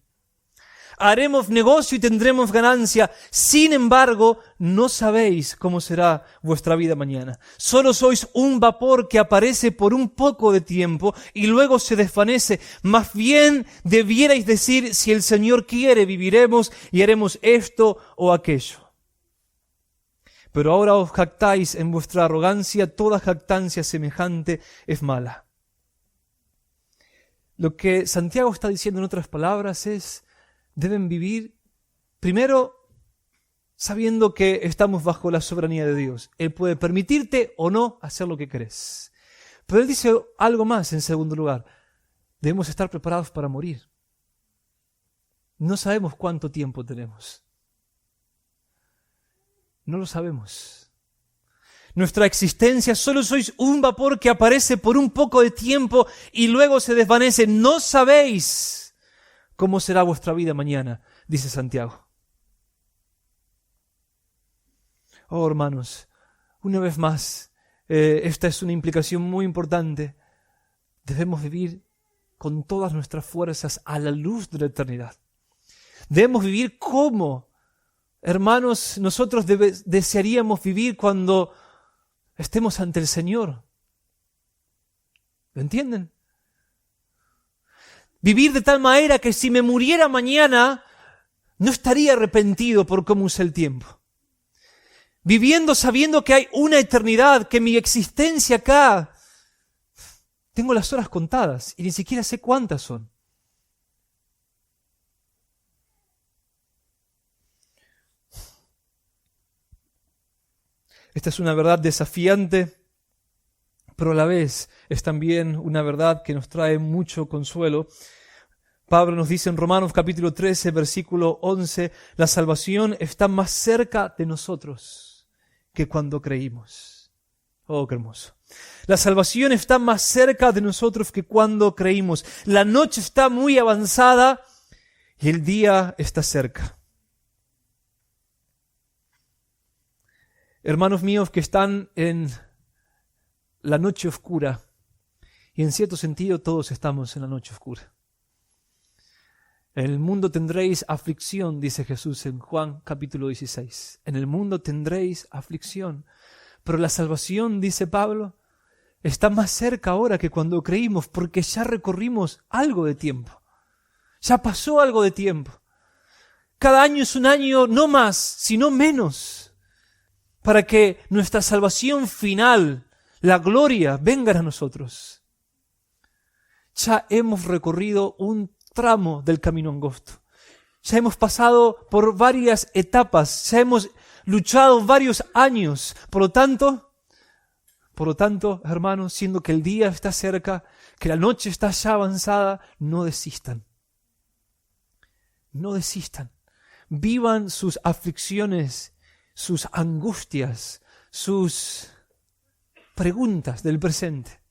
Haremos negocio y tendremos ganancia. Sin embargo, no sabéis cómo será vuestra vida mañana. Solo sois un vapor que aparece por un poco de tiempo y luego se desvanece. Más bien debierais decir, si el Señor quiere, viviremos y haremos esto o aquello. Pero ahora os jactáis en vuestra arrogancia, toda jactancia semejante es mala. Lo que Santiago está diciendo en otras palabras es, deben vivir primero sabiendo que estamos bajo la soberanía de Dios. Él puede permitirte o no hacer lo que querés. Pero Él dice algo más en segundo lugar. Debemos estar preparados para morir. No sabemos cuánto tiempo tenemos. No lo sabemos. Nuestra existencia, solo sois un vapor que aparece por un poco de tiempo y luego se desvanece. No sabéis cómo será vuestra vida mañana, dice Santiago. Oh, hermanos, una vez más, esta es una implicación muy importante. Debemos vivir con todas nuestras fuerzas a la luz de la eternidad. Debemos vivir como, hermanos, nosotros desearíamos vivir cuando estemos ante el Señor. ¿Lo entienden? Vivir de tal manera que si me muriera mañana, no estaría arrepentido por cómo usé el tiempo. Viviendo sabiendo que hay una eternidad, que mi existencia acá, tengo las horas contadas y ni siquiera sé cuántas son. Esta es una verdad desafiante, pero a la vez es también una verdad que nos trae mucho consuelo. Pablo nos dice en Romanos capítulo 13, versículo 11, la salvación está más cerca de nosotros que cuando creímos. Oh, qué hermoso. La salvación está más cerca de nosotros que cuando creímos. La noche está muy avanzada y el día está cerca. Hermanos míos que están en la noche oscura, y en cierto sentido todos estamos en la noche oscura. En el mundo tendréis aflicción, dice Jesús en Juan capítulo 16. En el mundo tendréis aflicción, pero la salvación, dice Pablo, está más cerca ahora que cuando creímos, porque ya recorrimos algo de tiempo. Ya pasó algo de tiempo. Cada año es un año no más, sino menos, para que nuestra salvación final, la gloria, venga a nosotros. Ya hemos recorrido un tramo del camino angosto. Ya hemos pasado por varias etapas, ya hemos luchado varios años. Por lo tanto, hermanos, siendo que el día está cerca, que la noche está ya avanzada, no desistan. No desistan. Vivan sus aflicciones, sus angustias, sus preguntas del presente,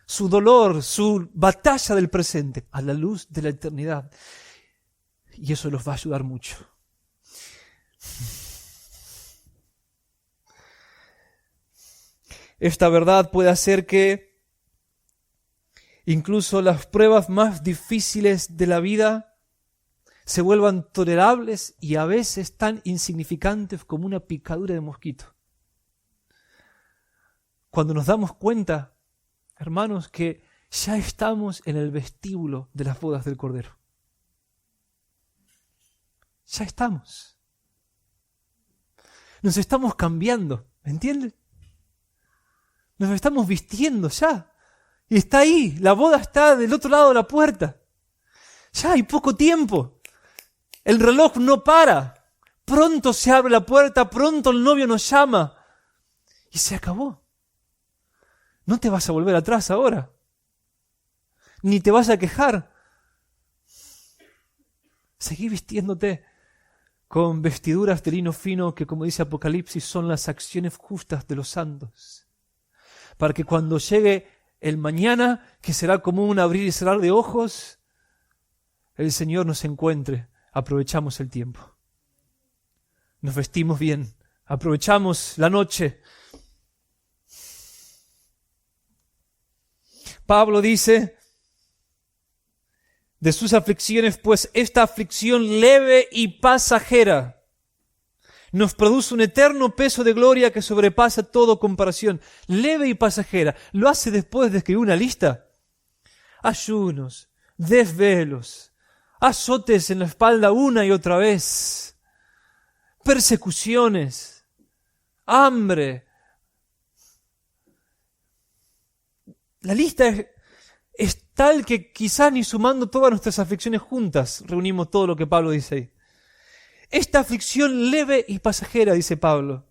su dolor, su batalla del presente, a la luz de la eternidad. Y eso los va a ayudar mucho. Esta verdad puede hacer que incluso las pruebas más difíciles de la vida se vuelvan tolerables y a veces tan insignificantes como una picadura de mosquito. Cuando nos damos cuenta, hermanos, que ya estamos en el vestíbulo de las bodas del Cordero. Ya estamos. Nos estamos cambiando, ¿me entienden? Nos estamos vistiendo ya. Y está ahí, la boda está del otro lado de la puerta. Ya hay poco tiempo. El reloj no para. Pronto se abre la puerta, pronto el novio nos llama. Y se acabó. No te vas a volver atrás ahora. Ni te vas a quejar. Seguí vistiéndote con vestiduras de lino fino que, como dice Apocalipsis, son las acciones justas de los santos. Para que cuando llegue el mañana, que será como un abrir y cerrar de ojos, el Señor nos encuentre. Aprovechamos el tiempo. Nos vestimos bien. Aprovechamos la noche. Pablo dice de sus aflicciones, pues esta aflicción leve y pasajera nos produce un eterno peso de gloria que sobrepasa toda comparación. Leve y pasajera. Lo hace después de escribir una lista. Ayunos, desvelos, azotes en la espalda una y otra vez, persecuciones, hambre. La lista es tal que quizás ni sumando todas nuestras aflicciones juntas reunimos todo lo que Pablo dice ahí. Esta aflicción leve y pasajera, dice Pablo.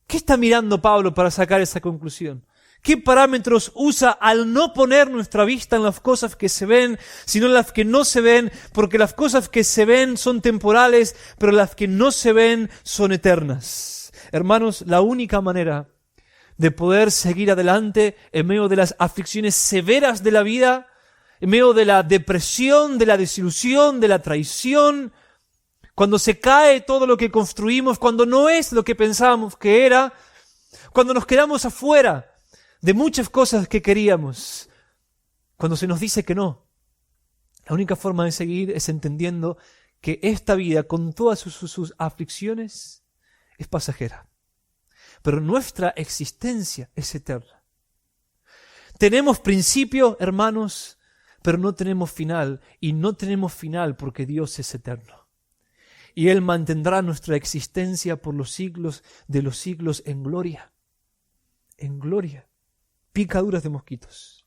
¿Qué está mirando Pablo para sacar esa conclusión? ¿Qué parámetros usa al no poner nuestra vista en las cosas que se ven, sino en las que no se ven? Porque las cosas que se ven son temporales, pero las que no se ven son eternas. Hermanos, la única manera de poder seguir adelante en medio de las aflicciones severas de la vida, en medio de la depresión, de la desilusión, de la traición, cuando se cae todo lo que construimos, cuando no es lo que pensábamos que era, cuando nos quedamos afuera de muchas cosas que queríamos, cuando se nos dice que no. La única forma de seguir es entendiendo que esta vida, con todas sus aflicciones, es pasajera. Pero nuestra existencia es eterna. Tenemos principio, hermanos, pero no tenemos final. Y no tenemos final porque Dios es eterno. Y Él mantendrá nuestra existencia por los siglos de los siglos en gloria. En gloria. Picaduras de mosquitos.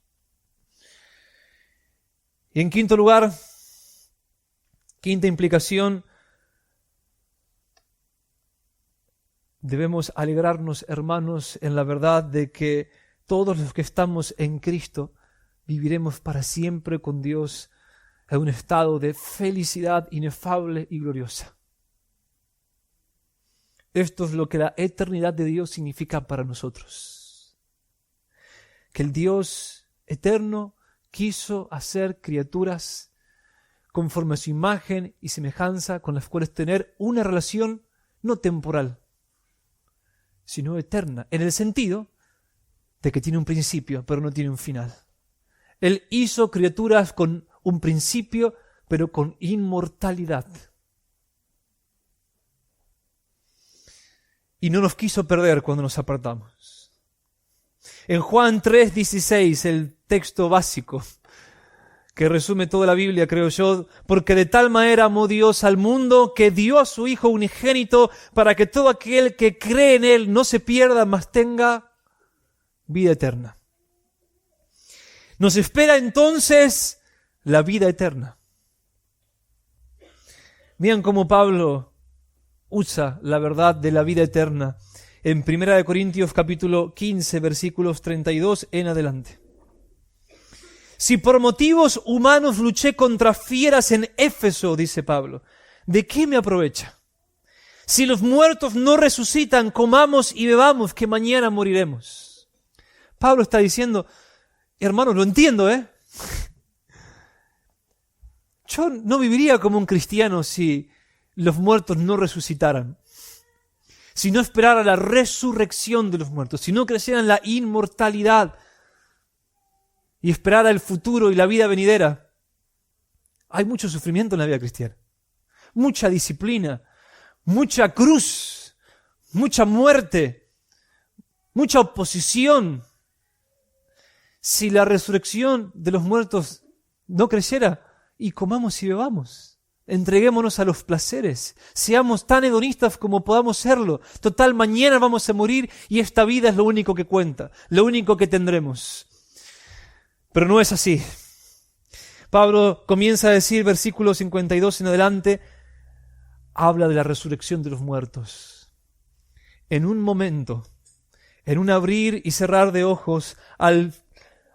Y en quinto lugar, quinta implicación, debemos alegrarnos, hermanos, en la verdad de que todos los que estamos en Cristo viviremos para siempre con Dios en un estado de felicidad inefable y gloriosa. Esto es lo que la eternidad de Dios significa para nosotros. Que el Dios eterno quiso hacer criaturas conforme a su imagen y semejanza, con las cuales tener una relación no temporal, sino eterna, en el sentido de que tiene un principio, pero no tiene un final. Él hizo criaturas con un principio, pero con inmortalidad. Y no nos quiso perder cuando nos apartamos. En Juan 3:16, el texto básico que resume toda la Biblia, creo yo, porque de tal manera amó Dios al mundo que dio a su Hijo unigénito para que todo aquel que cree en Él no se pierda, mas tenga vida eterna. Nos espera entonces la vida eterna. Vean cómo Pablo usa la verdad de la vida eterna en 1 Corintios capítulo 15, versículos 32 en adelante. Si por motivos humanos luché contra fieras en Éfeso, dice Pablo, ¿de qué me aprovecha? Si los muertos no resucitan, comamos y bebamos, que mañana moriremos. Pablo está diciendo, hermanos, lo entiendo, Yo no viviría como un cristiano si los muertos no resucitaran, si no esperara la resurrección de los muertos, si no creciera en la inmortalidad y esperara el futuro y la vida venidera. Hay mucho sufrimiento en la vida cristiana, mucha disciplina, mucha cruz, mucha muerte, mucha oposición. Si la resurrección de los muertos no creciera, y comamos y bebamos, entreguémonos a los placeres, seamos tan hedonistas como podamos serlo. Total, mañana vamos a morir y esta vida es lo único que cuenta, lo único que tendremos. Pero no es así. Pablo comienza a decir, versículo 52 en adelante, habla de la resurrección de los muertos. En un momento, en un abrir y cerrar de ojos,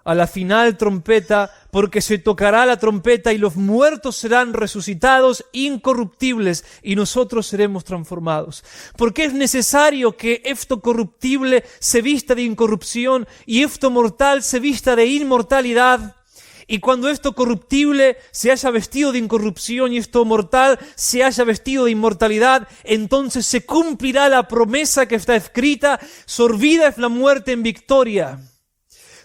a la final trompeta, porque se tocará la trompeta y los muertos serán resucitados incorruptibles y nosotros seremos transformados. Porque es necesario que esto corruptible se vista de incorrupción y esto mortal se vista de inmortalidad. Y cuando esto corruptible se haya vestido de incorrupción y esto mortal se haya vestido de inmortalidad, entonces se cumplirá la promesa que está escrita: sorbida es la muerte en victoria.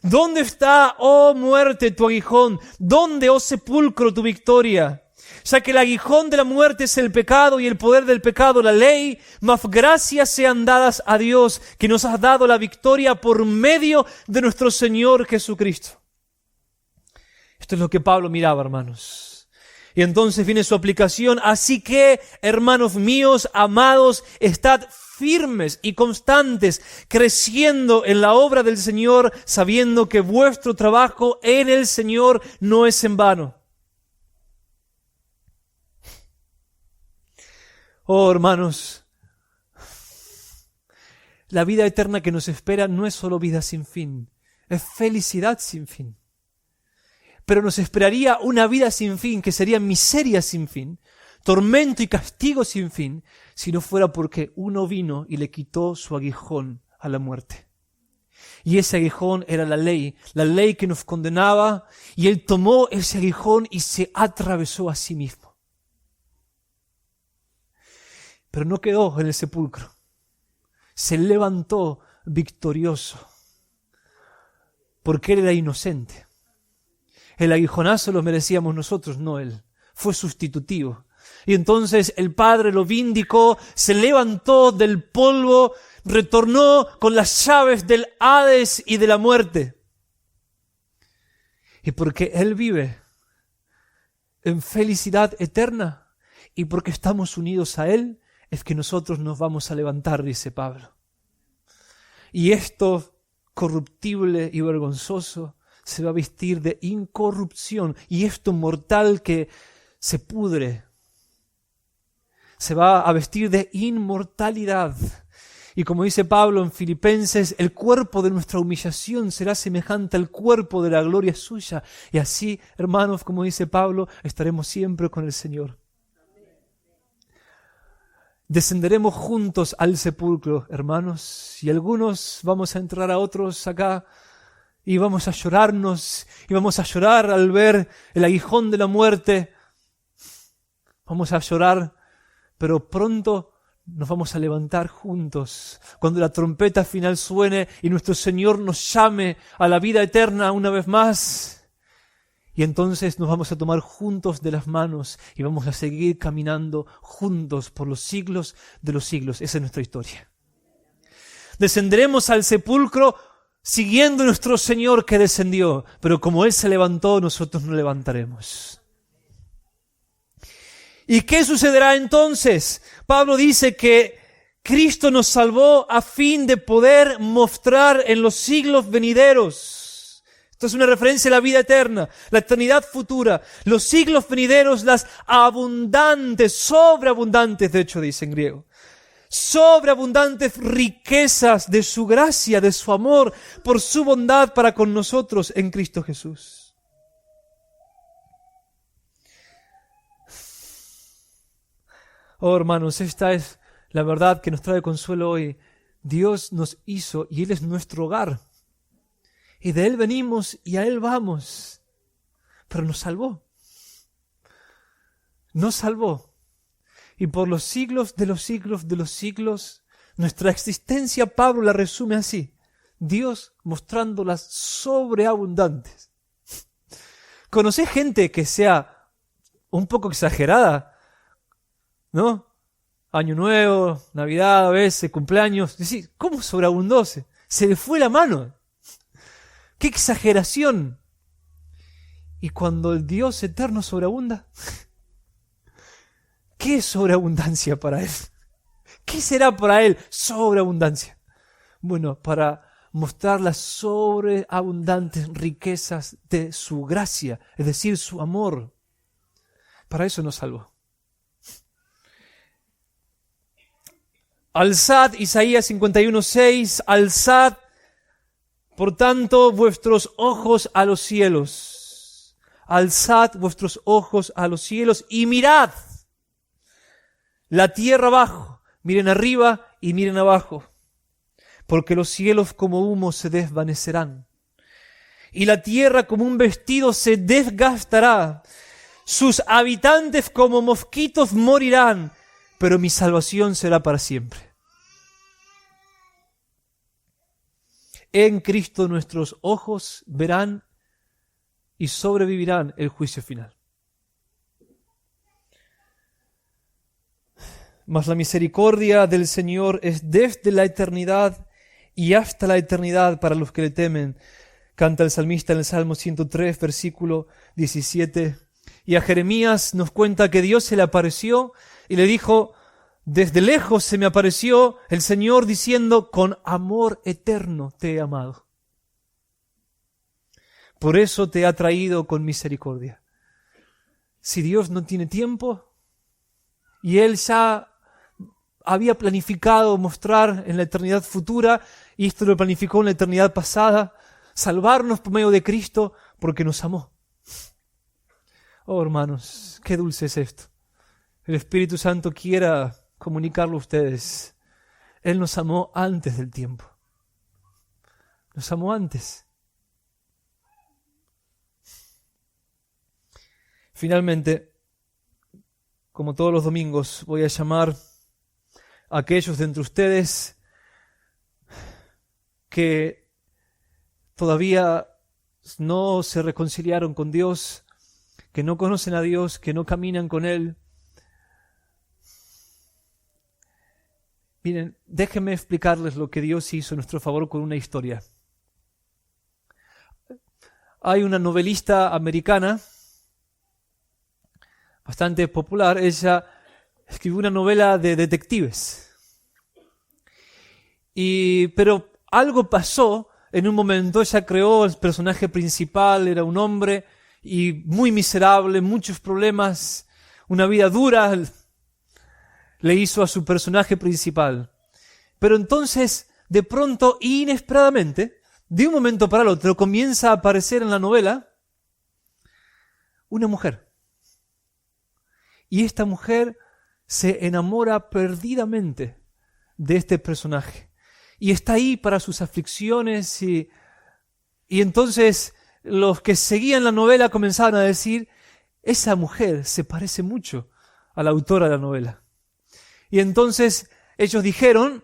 ¿Dónde está, oh muerte, tu aguijón? ¿Dónde, oh sepulcro, tu victoria? Ya que el aguijón de la muerte es el pecado y el poder del pecado la ley, mas gracias sean dadas a Dios que nos ha dado la victoria por medio de nuestro Señor Jesucristo. Esto es lo que Pablo miraba, hermanos. Y entonces viene su aplicación. Así que, hermanos míos, amados, estad firmes y constantes, creciendo en la obra del Señor, sabiendo que vuestro trabajo en el Señor no es en vano. Oh, hermanos, la vida eterna que nos espera no es solo vida sin fin, es felicidad sin fin. Pero nos esperaría una vida sin fin, que sería miseria sin fin, tormento y castigo sin fin, si no fuera porque uno vino y le quitó su aguijón a la muerte. Y ese aguijón era la ley que nos condenaba, y Él tomó ese aguijón y se atravesó a sí mismo. Pero no quedó en el sepulcro, se levantó victorioso, porque Él era inocente. El aguijonazo lo merecíamos nosotros, no Él. Fue sustitutivo. Y entonces el Padre lo vindicó, se levantó del polvo, retornó con las llaves del Hades y de la muerte. Y porque Él vive, en felicidad eterna, y porque estamos unidos a Él, es que nosotros nos vamos a levantar, dice Pablo. Y esto corruptible y vergonzoso se va a vestir de incorrupción, y esto mortal que se pudre se va a vestir de inmortalidad. Y como dice Pablo en Filipenses, el cuerpo de nuestra humillación será semejante al cuerpo de la gloria suya. Y así, hermanos, como dice Pablo, estaremos siempre con el Señor. Descenderemos juntos al sepulcro, hermanos, y algunos vamos a entrar a otros acá y vamos a llorarnos, y vamos a llorar al ver el aguijón de la muerte. Vamos a llorar, pero pronto nos vamos a levantar juntos cuando la trompeta final suene y nuestro Señor nos llame a la vida eterna una vez más. Y entonces nos vamos a tomar juntos de las manos y vamos a seguir caminando juntos por los siglos de los siglos. Esa es nuestra historia. Descenderemos al sepulcro siguiendo a nuestro Señor que descendió, pero como Él se levantó, nosotros nos levantaremos. ¿Y qué sucederá entonces? Pablo dice que Cristo nos salvó a fin de poder mostrar en los siglos venideros. Esto es una referencia a la vida eterna, la eternidad futura, los siglos venideros, las abundantes, sobreabundantes, de hecho dice en griego, sobreabundantes riquezas de su gracia, de su amor, por su bondad para con nosotros en Cristo Jesús. Oh, hermanos, esta es la verdad que nos trae consuelo hoy. Dios nos hizo y Él es nuestro hogar. Y de Él venimos y a Él vamos. Pero nos salvó. Nos salvó. Y por los siglos de los siglos de los siglos, nuestra existencia, Pablo la resume así. Dios mostrándolas sobreabundantes. ¿Conocés gente que sea un poco exagerada? ¿No? Año Nuevo, Navidad, a veces, cumpleaños. Decís, ¿cómo sobreabundó? Se le fue la mano. ¡Qué exageración! Y cuando el Dios eterno sobreabunda, ¿qué es sobreabundancia para Él? ¿Qué será para Él sobreabundancia? Bueno, para mostrar las sobreabundantes riquezas de su gracia, es decir, su amor. Para eso nos salvó. Alzad, Isaías 51:6, alzad, por tanto, vuestros ojos a los cielos. Alzad vuestros ojos a los cielos y mirad la tierra abajo. Miren arriba y miren abajo. Porque los cielos como humo se desvanecerán. Y la tierra como un vestido se desgastará. Sus habitantes como mosquitos morirán. Pero mi salvación será para siempre. En Cristo nuestros ojos verán y sobrevivirán el juicio final. Mas la misericordia del Señor es desde la eternidad y hasta la eternidad para los que le temen. Canta el salmista en el Salmo 103, versículo 17. Y a Jeremías nos cuenta que Dios se le apareció y le dijo, desde lejos se me apareció el Señor diciendo, con amor eterno te he amado. Por eso te ha traído con misericordia. Si Dios no tiene tiempo y Él ya había planificado mostrar en la eternidad futura, y esto lo planificó en la eternidad pasada, salvarnos por medio de Cristo porque nos amó. Oh, hermanos, qué dulce es esto. El Espíritu Santo quiera comunicarlo a ustedes. Él nos amó antes del tiempo. Nos amó antes. Finalmente, como todos los domingos, voy a llamar a aquellos de entre ustedes que todavía no se reconciliaron con Dios, que no conocen a Dios, que no caminan con Él. Miren, déjenme explicarles lo que Dios hizo a nuestro favor con una historia. Hay una novelista americana bastante popular, ella escribió una novela de detectives. Pero algo pasó en un momento. Ella creó el personaje principal, era un hombre y muy miserable, muchos problemas, una vida dura le hizo a su personaje principal. Pero entonces, de pronto, inesperadamente, de un momento para el otro, comienza a aparecer en la novela una mujer. Y esta mujer se enamora perdidamente de este personaje. Y está ahí para sus aflicciones. Y entonces los que seguían la novela comenzaban a decir: esa mujer se parece mucho a la autora de la novela. Y entonces ellos dijeron: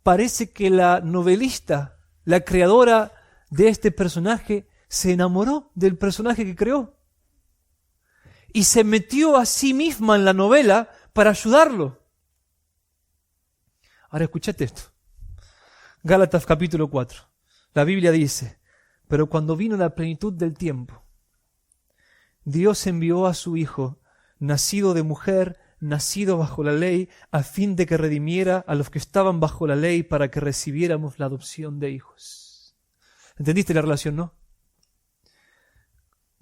parece que la novelista, la creadora de este personaje, se enamoró del personaje que creó. Y se metió a sí misma en la novela para ayudarlo. Ahora escuchate esto. Gálatas capítulo 4. La Biblia dice: pero cuando vino la plenitud del tiempo, Dios envió a su Hijo, nacido de mujer, nacido bajo la ley, a fin de que redimiera a los que estaban bajo la ley, para que recibiéramos la adopción de hijos. ¿Entendiste la relación, no?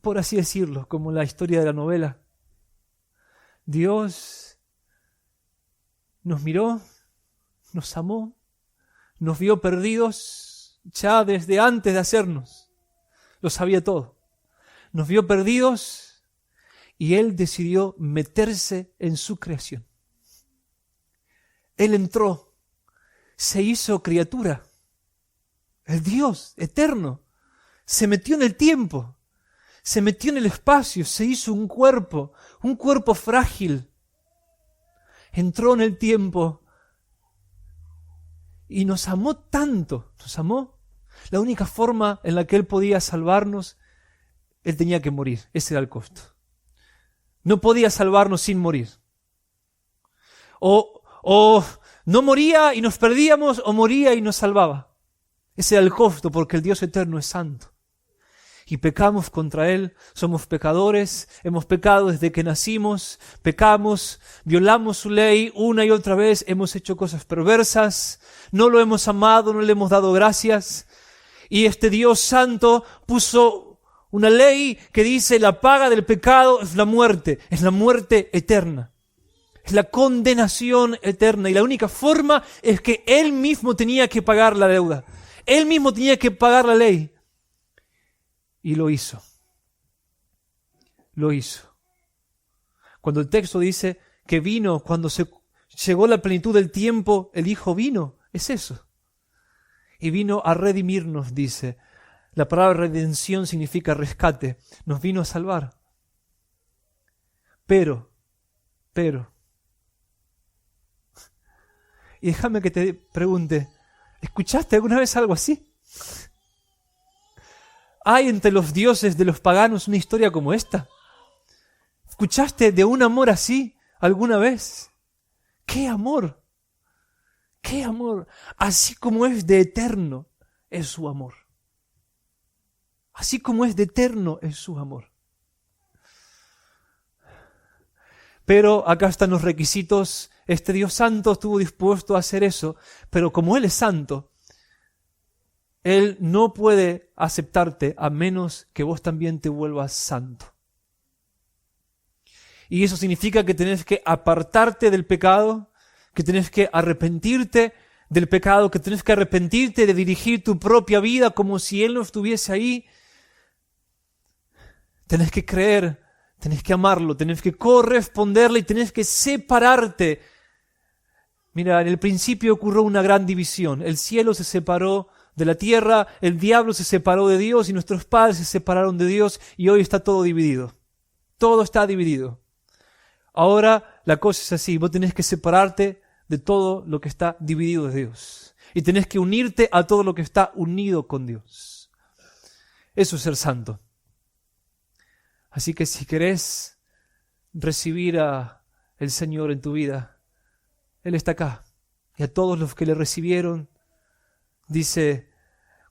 Por así decirlo, como la historia de la novela. Dios nos miró, nos amó, nos vio perdidos ya desde antes de hacernos. Lo sabía todo. Nos vio perdidos y Él decidió meterse en su creación. Él entró, se hizo criatura. El Dios eterno se metió en el tiempo, se metió en el espacio, se hizo un cuerpo frágil. Entró en el tiempo y nos amó tanto, nos amó. La única forma en la que Él podía salvarnos, Él tenía que morir. Ese era el costo. No podía salvarnos sin morir. O no moría y nos perdíamos, o moría y nos salvaba. Ese era el costo, porque el Dios eterno es santo. Y pecamos contra Él, somos pecadores, hemos pecado desde que nacimos, pecamos, violamos su ley una y otra vez, hemos hecho cosas perversas, no lo hemos amado, no le hemos dado gracias. Y este Dios santo puso una ley que dice: la paga del pecado es la muerte eterna. Es la condenación eterna. Y la única forma es que Él mismo tenía que pagar la deuda. Él mismo tenía que pagar la ley. Y lo hizo. Lo hizo. Cuando el texto dice que vino, cuando se llegó la plenitud del tiempo, el Hijo vino, es eso. Y vino a redimirnos, dice. La palabra redención significa rescate. Nos vino a salvar. Pero. Y déjame que te pregunte, ¿escuchaste alguna vez algo así? ¿Hay entre los dioses de los paganos una historia como esta? ¿Escuchaste de un amor así alguna vez? ¡Qué amor! ¡Qué amor! Así como es de eterno es su amor. Así como es de eterno es su amor. Pero acá están los requisitos. Este Dios santo estuvo dispuesto a hacer eso, pero como Él es santo, Él no puede aceptarte a menos que vos también te vuelvas santo. Y eso significa que tenés que apartarte del pecado, que tenés que arrepentirte del pecado, que tenés que arrepentirte de dirigir tu propia vida como si Él no estuviese ahí. Tenés que creer, tenés que amarlo, tenés que corresponderle y tenés que separarte. Mira, en el principio ocurrió una gran división. El cielo se separó de la tierra, el diablo se separó de Dios y nuestros padres se separaron de Dios y hoy está todo dividido. Todo está dividido. Ahora la cosa es así, vos tenés que separarte de todo lo que está dividido de Dios y tenés que unirte a todo lo que está unido con Dios. Eso es ser santo. Así que si querés recibir a el Señor en tu vida, Él está acá. Y a todos los que le recibieron, dice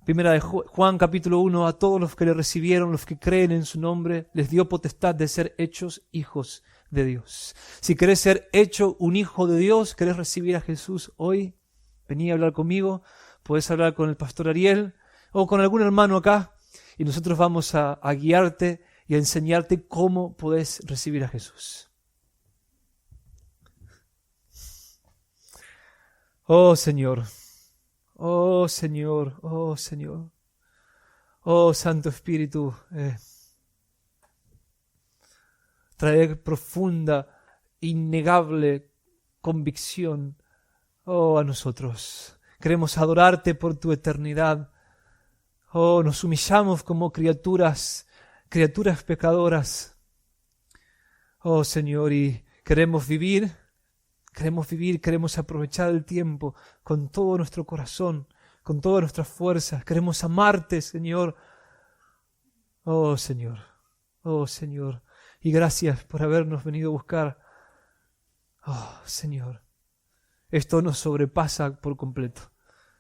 1 Primera de Juan capítulo 1, a todos los que le recibieron, los que creen en su nombre, les dio potestad de ser hechos hijos de Dios. Si querés ser hecho un hijo de Dios, querés recibir a Jesús hoy, vení a hablar conmigo, podés hablar con el pastor Ariel o con algún hermano acá y nosotros vamos a guiarte y a enseñarte cómo podés recibir a Jesús. Oh Señor, oh Señor, oh Señor, oh Santo Espíritu, trae profunda, innegable convicción, oh, a nosotros. Queremos adorarte por tu eternidad. Oh, nos humillamos como criaturas pecadoras. Oh Señor, y queremos vivir, queremos aprovechar el tiempo con todo nuestro corazón, con todas nuestras fuerzas. Queremos amarte, Señor. Oh Señor, oh Señor. Y gracias por habernos venido a buscar. Oh Señor, esto nos sobrepasa por completo.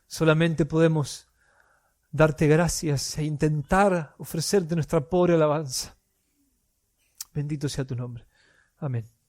Solamente podemos darte gracias e intentar ofrecerte nuestra pobre alabanza. Bendito sea tu nombre. Amén.